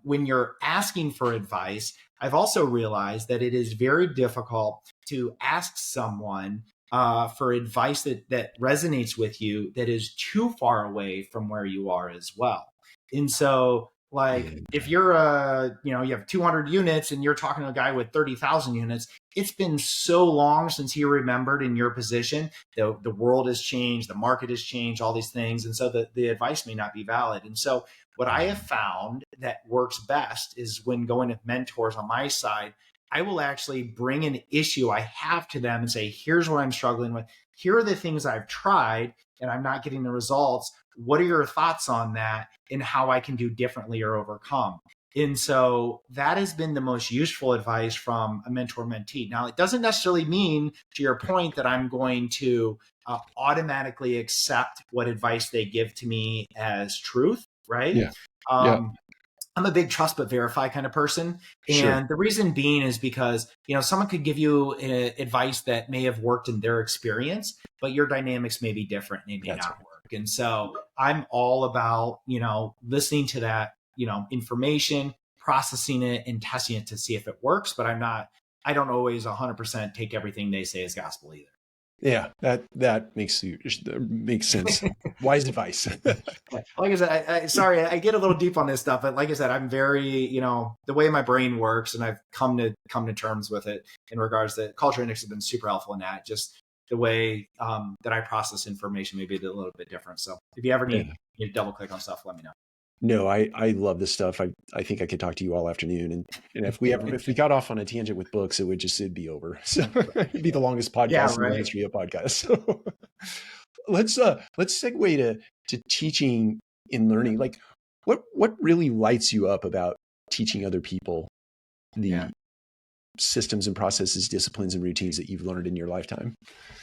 When you're asking for advice, I've also realized that it is very difficult to ask someone for advice that resonates with you that is too far away from where you are as well. And so, if you're you have 200 units and you're talking to a guy with 30,000 units, it's been so long since he remembered in your position. The world has changed, the market has changed, all these things. And so the advice may not be valid. And so what I have found that works best is when going with mentors on my side, I will actually bring an issue I have to them and say, here's what I'm struggling with. Here are the things I've tried and I'm not getting the results. What are your thoughts on that and how I can do differently or overcome? And so that has been the most useful advice from a mentor mentee. Now, it doesn't necessarily mean, to your point, that I'm going to automatically accept what advice they give to me as truth, right? Yeah. Yeah. Um, I'm a big trust but verify kind of person. Sure. And the reason being is because, someone could give you advice that may have worked in their experience, but your dynamics may be different and it may That's not right. work. And so I'm all about, listening to that, information, processing it and testing it to see if it works. But I don't always 100% take everything they say as gospel either. Yeah, that makes sense. Wise advice. Like I said, sorry, I get a little deep on this stuff, but like I said, I'm very, the way my brain works, and I've come to terms with it in regards to culture index has been super helpful in that. Just the way that I process information may be a little bit different. So if you ever Yeah. need me to double click on stuff, let me know. No, I love this stuff. I think I could talk to you all afternoon, and if we got off on a tangent with books, it'd be over. So it'd be the longest Yeah, podcast in the right. history of podcasts. So let's segue to teaching and learning. Like, what really lights you up about teaching other people the systems and processes, disciplines, and routines that you've learned in your lifetime?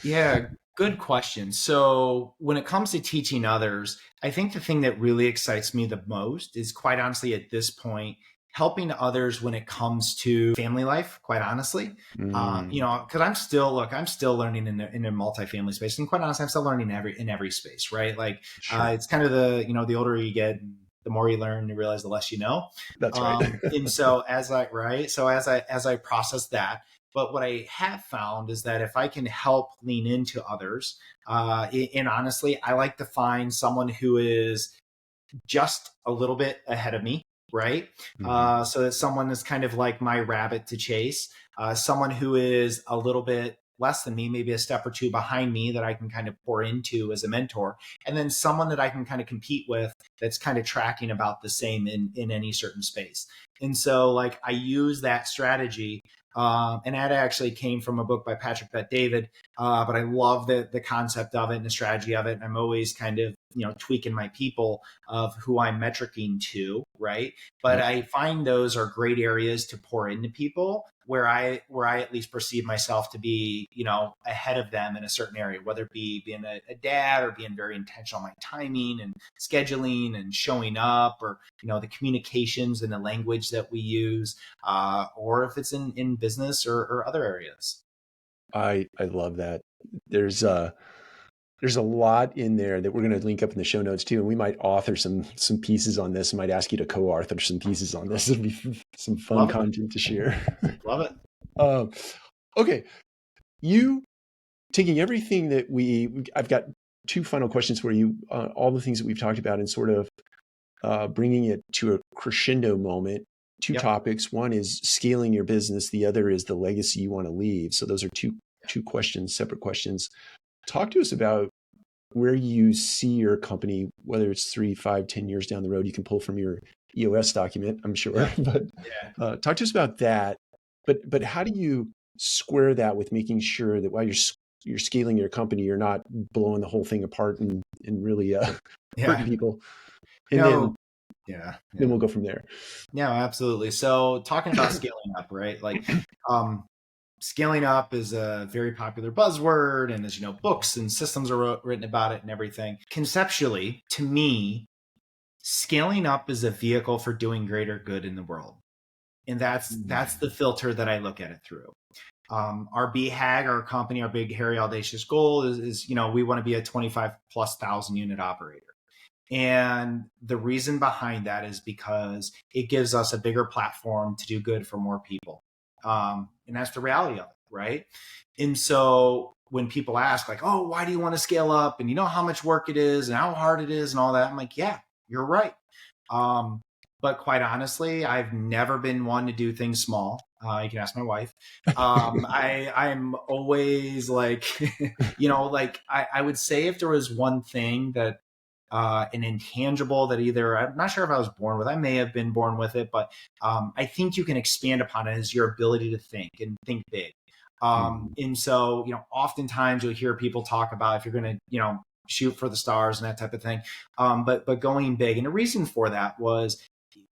Yeah, good question. So when it comes to teaching others, I think the thing that really excites me the most is, quite honestly, at this point, helping others when it comes to family life, quite honestly. Because I'm still learning in a multifamily space. And quite honestly, I'm still learning in every space, right? Like Sure. it's kind of the older you get, the more you learn, you realize the less you know. That's right. And so as I process that, but what I have found is that if I can help lean into others, and honestly, I like to find someone who is just a little bit ahead of me, right? Mhm. So that someone is kind of like my rabbit to chase, someone who is a little bit less than me, maybe a step or two behind me that I can kind of pour into as a mentor, and then someone that I can kind of compete with that's kind of tracking about the same in any certain space. And so like I use that strategy. And that actually came from a book by Patrick Bet-David, but I love the concept of it and the strategy of it. And I'm always kind of tweaking my people of who I'm metricing to, right? But Yep. I find those are great areas to pour into people where I at least perceive myself to be, ahead of them in a certain area, whether it be being a dad or being very intentional on my timing and scheduling and showing up, or the communications and the language that we use, or if it's in business or other areas. I love that. There's a lot in there that we're going to link up in the show notes too, and we might author some pieces on this. I might ask you to co-author some pieces on this. It'll be some fun Love it. content to share. Love it. Okay, you taking everything that I've got two final questions for you. All the things that we've talked about and sort of bringing it to a crescendo moment. Two Yep. topics. One is scaling your business. The other is the legacy you want to leave. So those are two questions, separate questions. Talk to us about where you see your company, whether it's 3, 5, 10 years down the road. You can pull from your EOS document, I'm sure. Yeah. But talk to us about that. But how do you square that with making sure that while you're scaling your company, you're not blowing the whole thing apart and really hurting people? And No. Yeah. then we'll go from there. Yeah, absolutely. So talking about scaling up, right? Like scaling up is a very popular buzzword, and as books and systems are written about it and everything. Conceptually, to me, scaling up is a vehicle for doing greater good in the world. And that's the filter that I look at it through. Our BHAG, our company, our big, hairy, audacious goal is we want to be a 25,000+ unit operator. And the reason behind that is because it gives us a bigger platform to do good for more people. And that's the reality of it, right? And so when people ask like, oh, why do you want to scale up? And how much work it is and how hard it is and all that. I'm like, yeah, you're right. But quite honestly, I've never been one to do things small. You can ask my wife. I'm always like, like I would say if there was one thing that an intangible that either I'm not sure if I was born with, I may have been born with it, but I think you can expand upon it is your ability to think and think big. And so, oftentimes you'll hear people talk about if you're going to, shoot for the stars and that type of thing. But going big. And the reason for that was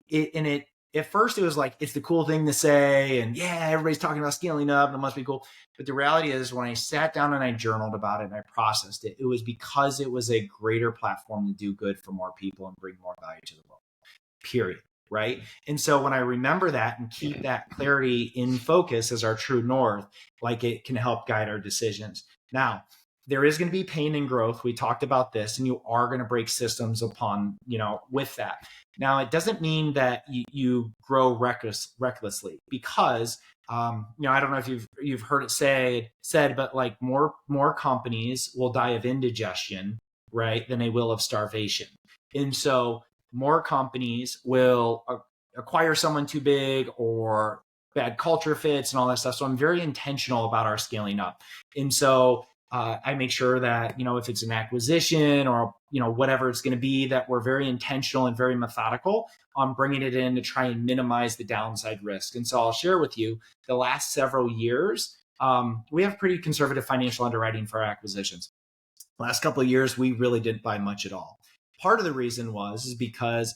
it at first it was like, it's the cool thing to say. And yeah, everybody's talking about scaling up and it must be cool. But the reality is when I sat down and I journaled about it and I processed it, it was because it was a greater platform to do good for more people and bring more value to the world, period. Right. And so when I remember that and keep that clarity in focus as our true north, like it can help guide our decisions. Now, there is going to be pain and growth. We talked about this, and you are going to break systems upon, with that. Now, it doesn't mean that you grow recklessly because, I don't know if you've heard it said, but like more companies will die of indigestion, right, than they will of starvation. And so more companies will acquire someone too big or bad culture fits and all that stuff. So I'm very intentional about our scaling up. And so I make sure that, if it's an acquisition or, whatever it's going to be, that we're very intentional and very methodical on bringing it in to try and minimize the downside risk. And so I'll share with you the last several years, we have pretty conservative financial underwriting for our acquisitions. Last couple of years, we really didn't buy much at all. Part of the reason is because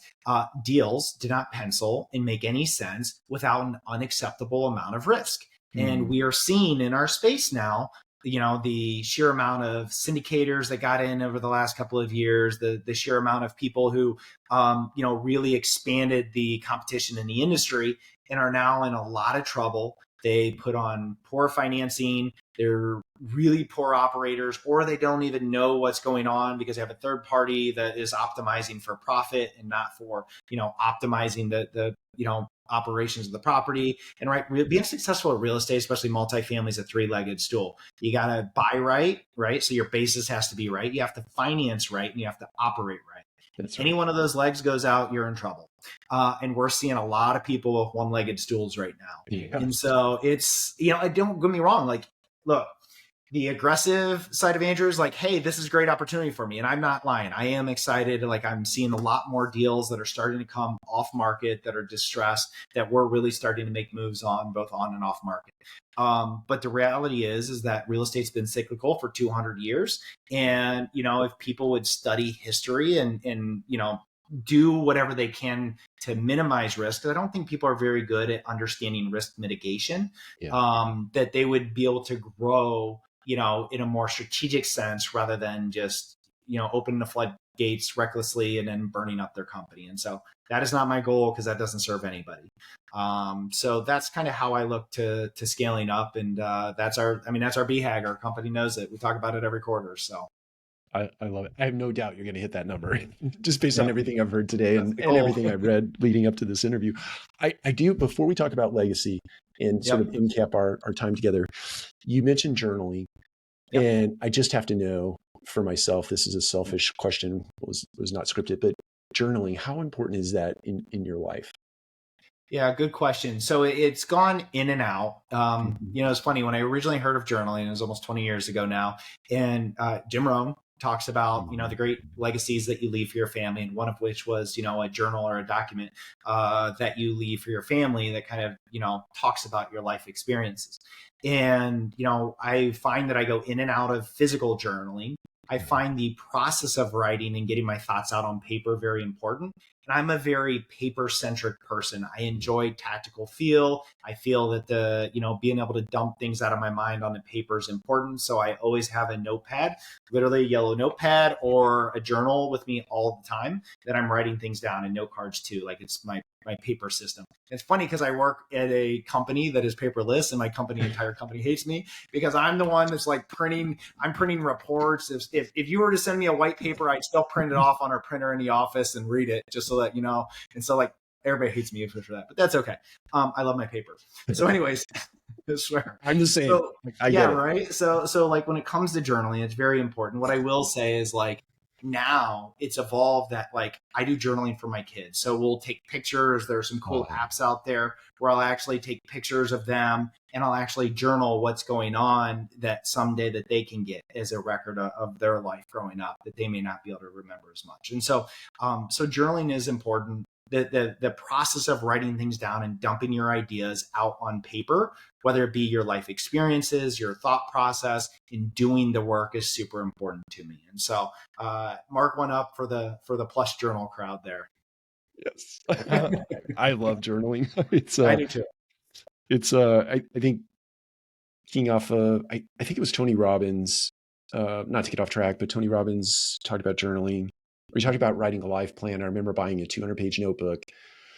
deals did not pencil and make any sense without an unacceptable amount of risk. And we are seeing in our space now, the sheer amount of syndicators that got in over the last couple of years, the sheer amount of people who, really expanded the competition in the industry and are now in a lot of trouble. They put on poor financing. They're really poor operators, or they don't even know what's going on because they have a third party that is optimizing for profit and not for, optimizing the operations of the property. And being successful at real estate, especially multifamily, is a three-legged stool. You got to buy right? So your basis has to be right. You have to finance right, and you have to operate right. That's right. Any one of those legs goes out, you're in trouble. And we're seeing a lot of people with one-legged stools right now. Yeah. And so it's, don't get me wrong. Like, look, the aggressive side of Andrew is like, hey, this is a great opportunity for me. And I'm not lying. I am excited. Like, I'm seeing a lot more deals that are starting to come off market that are distressed that we're really starting to make moves on, both on and off market. But the reality is that real estate's been cyclical for 200 years. And, if people would study history and do whatever they can to minimize risk, because I don't think people are very good at understanding risk mitigation, that they would be able to grow, in a more strategic sense rather than just, opening the floodgates recklessly and then burning up their company. And so that is not my goal because that doesn't serve anybody. So that's kind of how I look to scaling up. And that's our BHAG. Our company knows it. We talk about it every quarter. So. I love it. I have no doubt you're going to hit that number just based on everything I've heard today and everything I've read leading up to this interview. I do, before we talk about legacy and sort of in-cap our time together, you mentioned journaling. And I just have to know for myself, this is a selfish question, was not scripted, but journaling, how important is that in your life? Yeah, good question. So it's gone in and out. It's funny, when I originally heard of journaling, it was almost 20 years ago now. And Jim Rohn talks about, the great legacies that you leave for your family. And one of which was, a journal or a document that you leave for your family that kind of, talks about your life experiences. And, I find that I go in and out of physical journaling. I find the process of writing and getting my thoughts out on paper very important. And I'm a very paper-centric person. I enjoy tactical feel. I feel that being able to dump things out of my mind on the paper is important. So I always have a notepad, literally a yellow notepad or a journal with me all the time that I'm writing things down, and note cards too. Like, it's my paper system. It's funny because I work at a company that is paperless, and my entire company hates me because I'm the one that's like I'm printing reports. If you were to send me a white paper, I'd still print it off on our printer in the office and read it just so that, and so like everybody hates me for that, but that's okay. I love my paper. So anyways, I swear. I'm the same. So, I get it. Right. So like when it comes to journaling, it's very important. What I will say is like, now it's evolved that like I do journaling for my kids. So we'll take pictures. There's some cool apps out there where I'll actually take pictures of them and I'll actually journal what's going on that someday that they can get as a record of their life growing up that they may not be able to remember as much. And so, so journaling is important. The process of writing things down and dumping your ideas out on paper, whether it be your life experiences, your thought process, and doing the work is super important to me. And so mark one up for the plush journal crowd there. Yes. I love journaling. I do too. I think keying off I think it was Tony Robbins, not to get off track, but Tony Robbins talked about journaling. Or he talked about writing a life plan. I remember buying a 200-page notebook,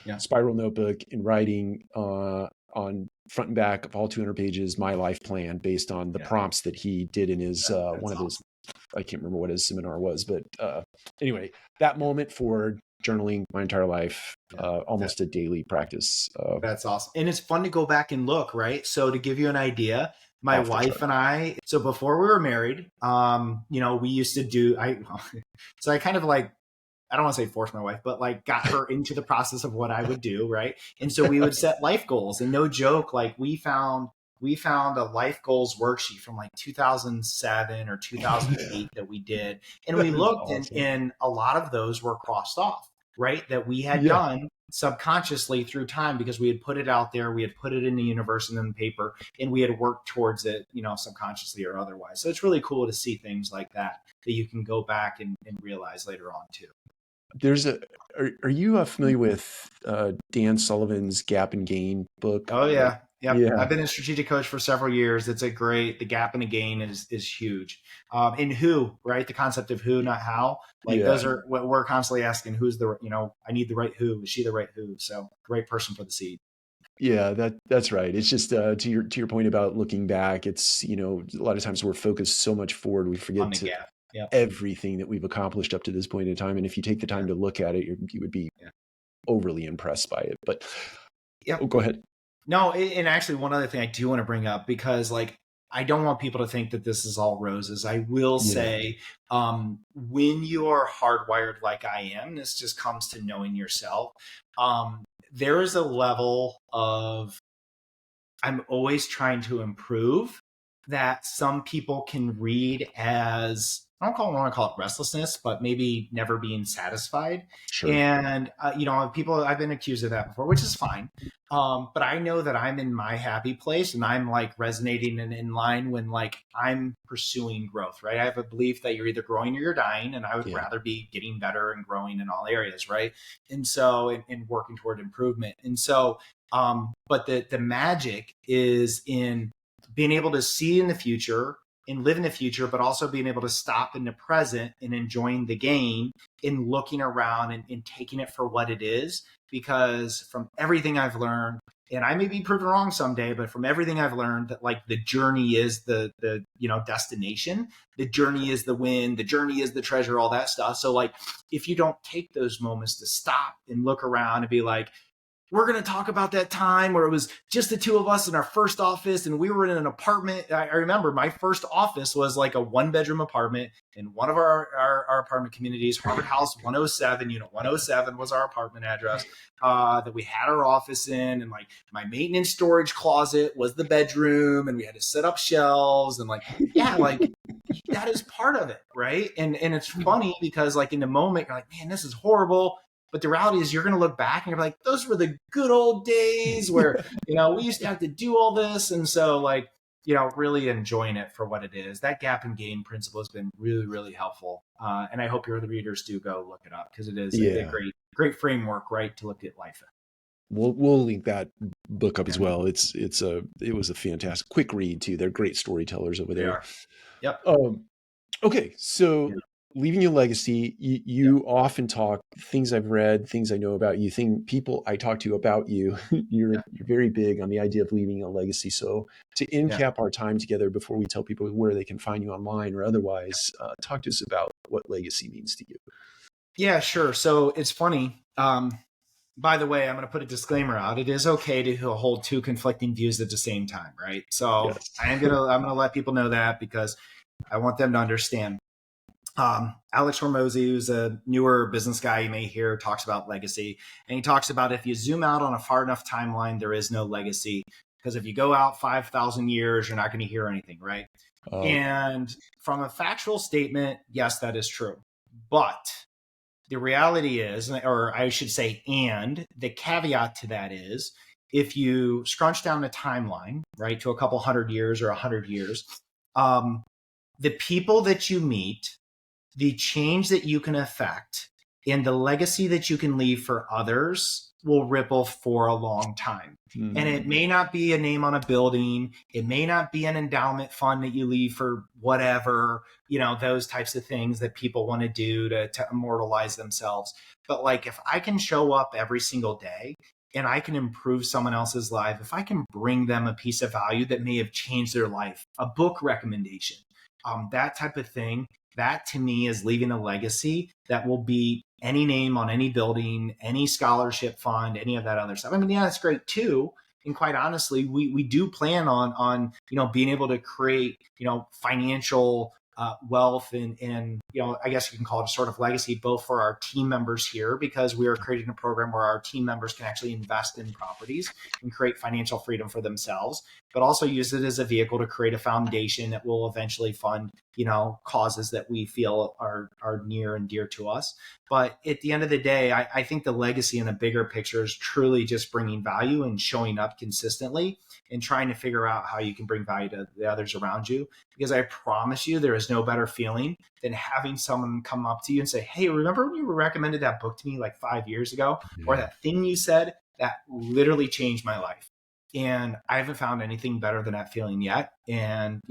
Yeah. spiral notebook, and writing on front and back of all 200 pages my life plan based on the prompts that he did in his one of his, I can't remember what his seminar was, but anyway, that moment for journaling my entire life, almost a daily practice. That's awesome. And it's fun to go back and look, right? So to give you an idea, my wife and I, so before we were married, we used to do, so I kind of like, I don't want to say force my wife, but like got her into the process of what I would do. Right. And so we would set life goals, and no joke, like we found a life goals worksheet from like 2007 or 2008 that we did. And we looked awesome. and a lot of those were crossed off, right? That we had done subconsciously through time because we had put it out there, we had put it in the universe and in the paper, and we had worked towards it, subconsciously or otherwise. So it's really cool to see things like that you can go back and realize later on too. Are you familiar with Dan Sullivan's Gap and Gain book? Oh yeah. Yep. I've been a strategic coach for several years. It's the gap and the gain is huge. And who, right? The concept of who, not how. Like those are what we're constantly asking. Who's the, I need the right who. Is she the right who? So the right person for the seed. Yeah, that's right. It's just to your point about looking back. It's a lot of times we're focused so much forward, we forget to everything that we've accomplished up to this point in time. And if you take the time to look at it, you would be overly impressed by it. But go ahead. No, and actually one other thing I do want to bring up, because like, I don't want people to think that this is all roses. I will say, when you are hardwired like I am, this just comes to knowing yourself. There is a level of, I'm always trying to improve, that some people can read as, I don't want to call it restlessness, but maybe never being satisfied. Sure. And, people, I've been accused of that before, which is fine. But I know that I'm in my happy place and I'm like resonating and in line when like I'm pursuing growth, right? I have a belief that you're either growing or you're dying, and I would rather be getting better and growing in all areas, right? And so, and working toward improvement. And so, but the magic is in being able to see in the future and live in the future, but also being able to stop in the present and enjoying the gain and looking around and taking it for what it is. Because from everything I've learned, and I may be proven wrong someday, but from everything I've learned, that like the journey is the destination, the journey is the win, the journey is the treasure, all that stuff. So like, if you don't take those moments to stop and look around and be like, we're going to talk about that time where it was just the two of us in our first office and we were in an apartment. I remember my first office was like a 1-bedroom apartment in one of our apartment communities, Harvard House 107, unit 107 was our apartment address, that we had our office in. And like my maintenance storage closet was the bedroom, and we had to set up shelves and like, like that is part of it. Right. And it's funny because like in the moment you're like, man, this is horrible. But the reality is you're going to look back and you're like, those were the good old days where, we used to have to do all this. And so like, really enjoying it for what it is. That gap and gain principle has been really, really helpful. And I hope your other readers do go look it up, because it is a great framework, right, to look at life. We'll link that book up as well. It was a fantastic quick read too. They're great storytellers over there. Yep. Okay. So leaving your legacy, you often talk, things I've read, things I know about you, people I talk to about you, you're very big on the idea of leaving a legacy. So to end cap our time together before we tell people where they can find you online or otherwise, talk to us about what legacy means to you. Yeah, sure. So it's funny. By the way, I'm going to put a disclaimer out. It is okay to hold two conflicting views at the same time, right? So I'm going to let people know that, because I want them to understand. Alex Hormozy, who's a newer business guy you may hear, talks about legacy. And he talks about, if you zoom out on a far enough timeline, there is no legacy. Because if you go out 5,000 years, you're not going to hear anything, right? And from a factual statement, yes, that is true. But the reality is, or I should say, and the caveat to that is, if you scrunch down the timeline, right, to a couple 100 years or 100 years, the people that you meet, the change that you can affect, And the legacy that you can leave for others will ripple for a long time. Mm. And it may not be a name on a building. It may not be an endowment fund that you leave for whatever, those types of things that people want to do to immortalize themselves. But like, if I can show up every single day and I can improve someone else's life, if I can bring them a piece of value that may have changed their life, a book recommendation, that type of thing, that to me is leaving a legacy that will be any name on any building, any scholarship fund, any of that other stuff. I mean, yeah, that's great too. And quite honestly, we do plan on being able to create financial wealth and I guess you can call it a sort of legacy, both for our team members here, because we are creating a program where our team members can actually invest in properties and create financial freedom for themselves, but also use it as a vehicle to create a foundation that will eventually fund causes that we feel are near and dear to us. But at the end of the day, I think the legacy in the bigger picture is truly just bringing value and showing up consistently and trying to figure out how you can bring value to the others around you. Because I promise you, there is no better feeling than having someone come up to you and say, hey, remember when you recommended that book to me like 5 years ago? Or that thing you said that literally changed my life. And I haven't found anything better than that feeling yet. And,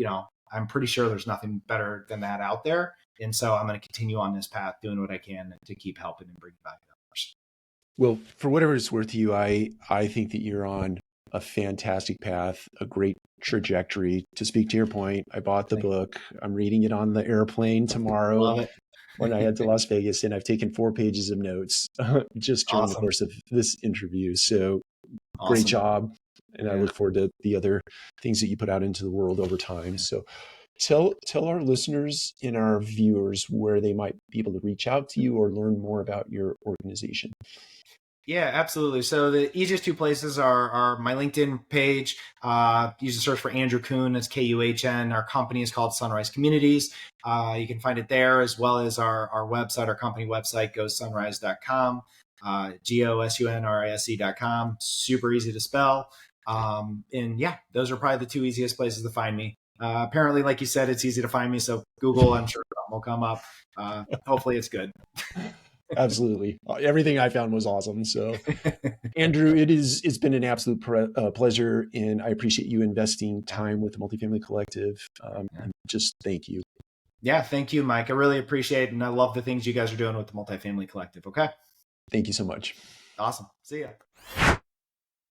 I'm pretty sure there's nothing better than that out there. And so I'm going to continue on this path, doing what I can to keep helping and bringing value to others. Well, for whatever it's worth to you, I think that you're on a fantastic path, a great trajectory. To speak to your point, I bought the book. I'm reading it on the airplane tomorrow. Love it. When I head to Las Vegas, and I've taken 4 pages of notes just during the course of this interview. So great job. And I look forward to the other things that you put out into the world over time. So tell our listeners and our viewers where they might be able to reach out to you or learn more about your organization. Yeah, absolutely. So the easiest 2 places are my LinkedIn page. You just search for Andrew Kuhn. That's Kuhn. Our company is called Sunrise Communities. You can find it there, as well as our website, our company website, gosunrise.com, gosunrise.com. Super easy to spell. And yeah, those are probably the 2 easiest places to find me. Apparently, like you said, it's easy to find me. So Google, I'm sure will come up. Hopefully it's good. Absolutely. Everything I found was awesome. So Andrew, it's been an absolute pleasure, and I appreciate you investing time with the Multifamily Collective. And just thank you. Yeah, thank you, Mike. I really appreciate it, and I love the things you guys are doing with the Multifamily Collective. Okay. Thank you so much. Awesome. See ya.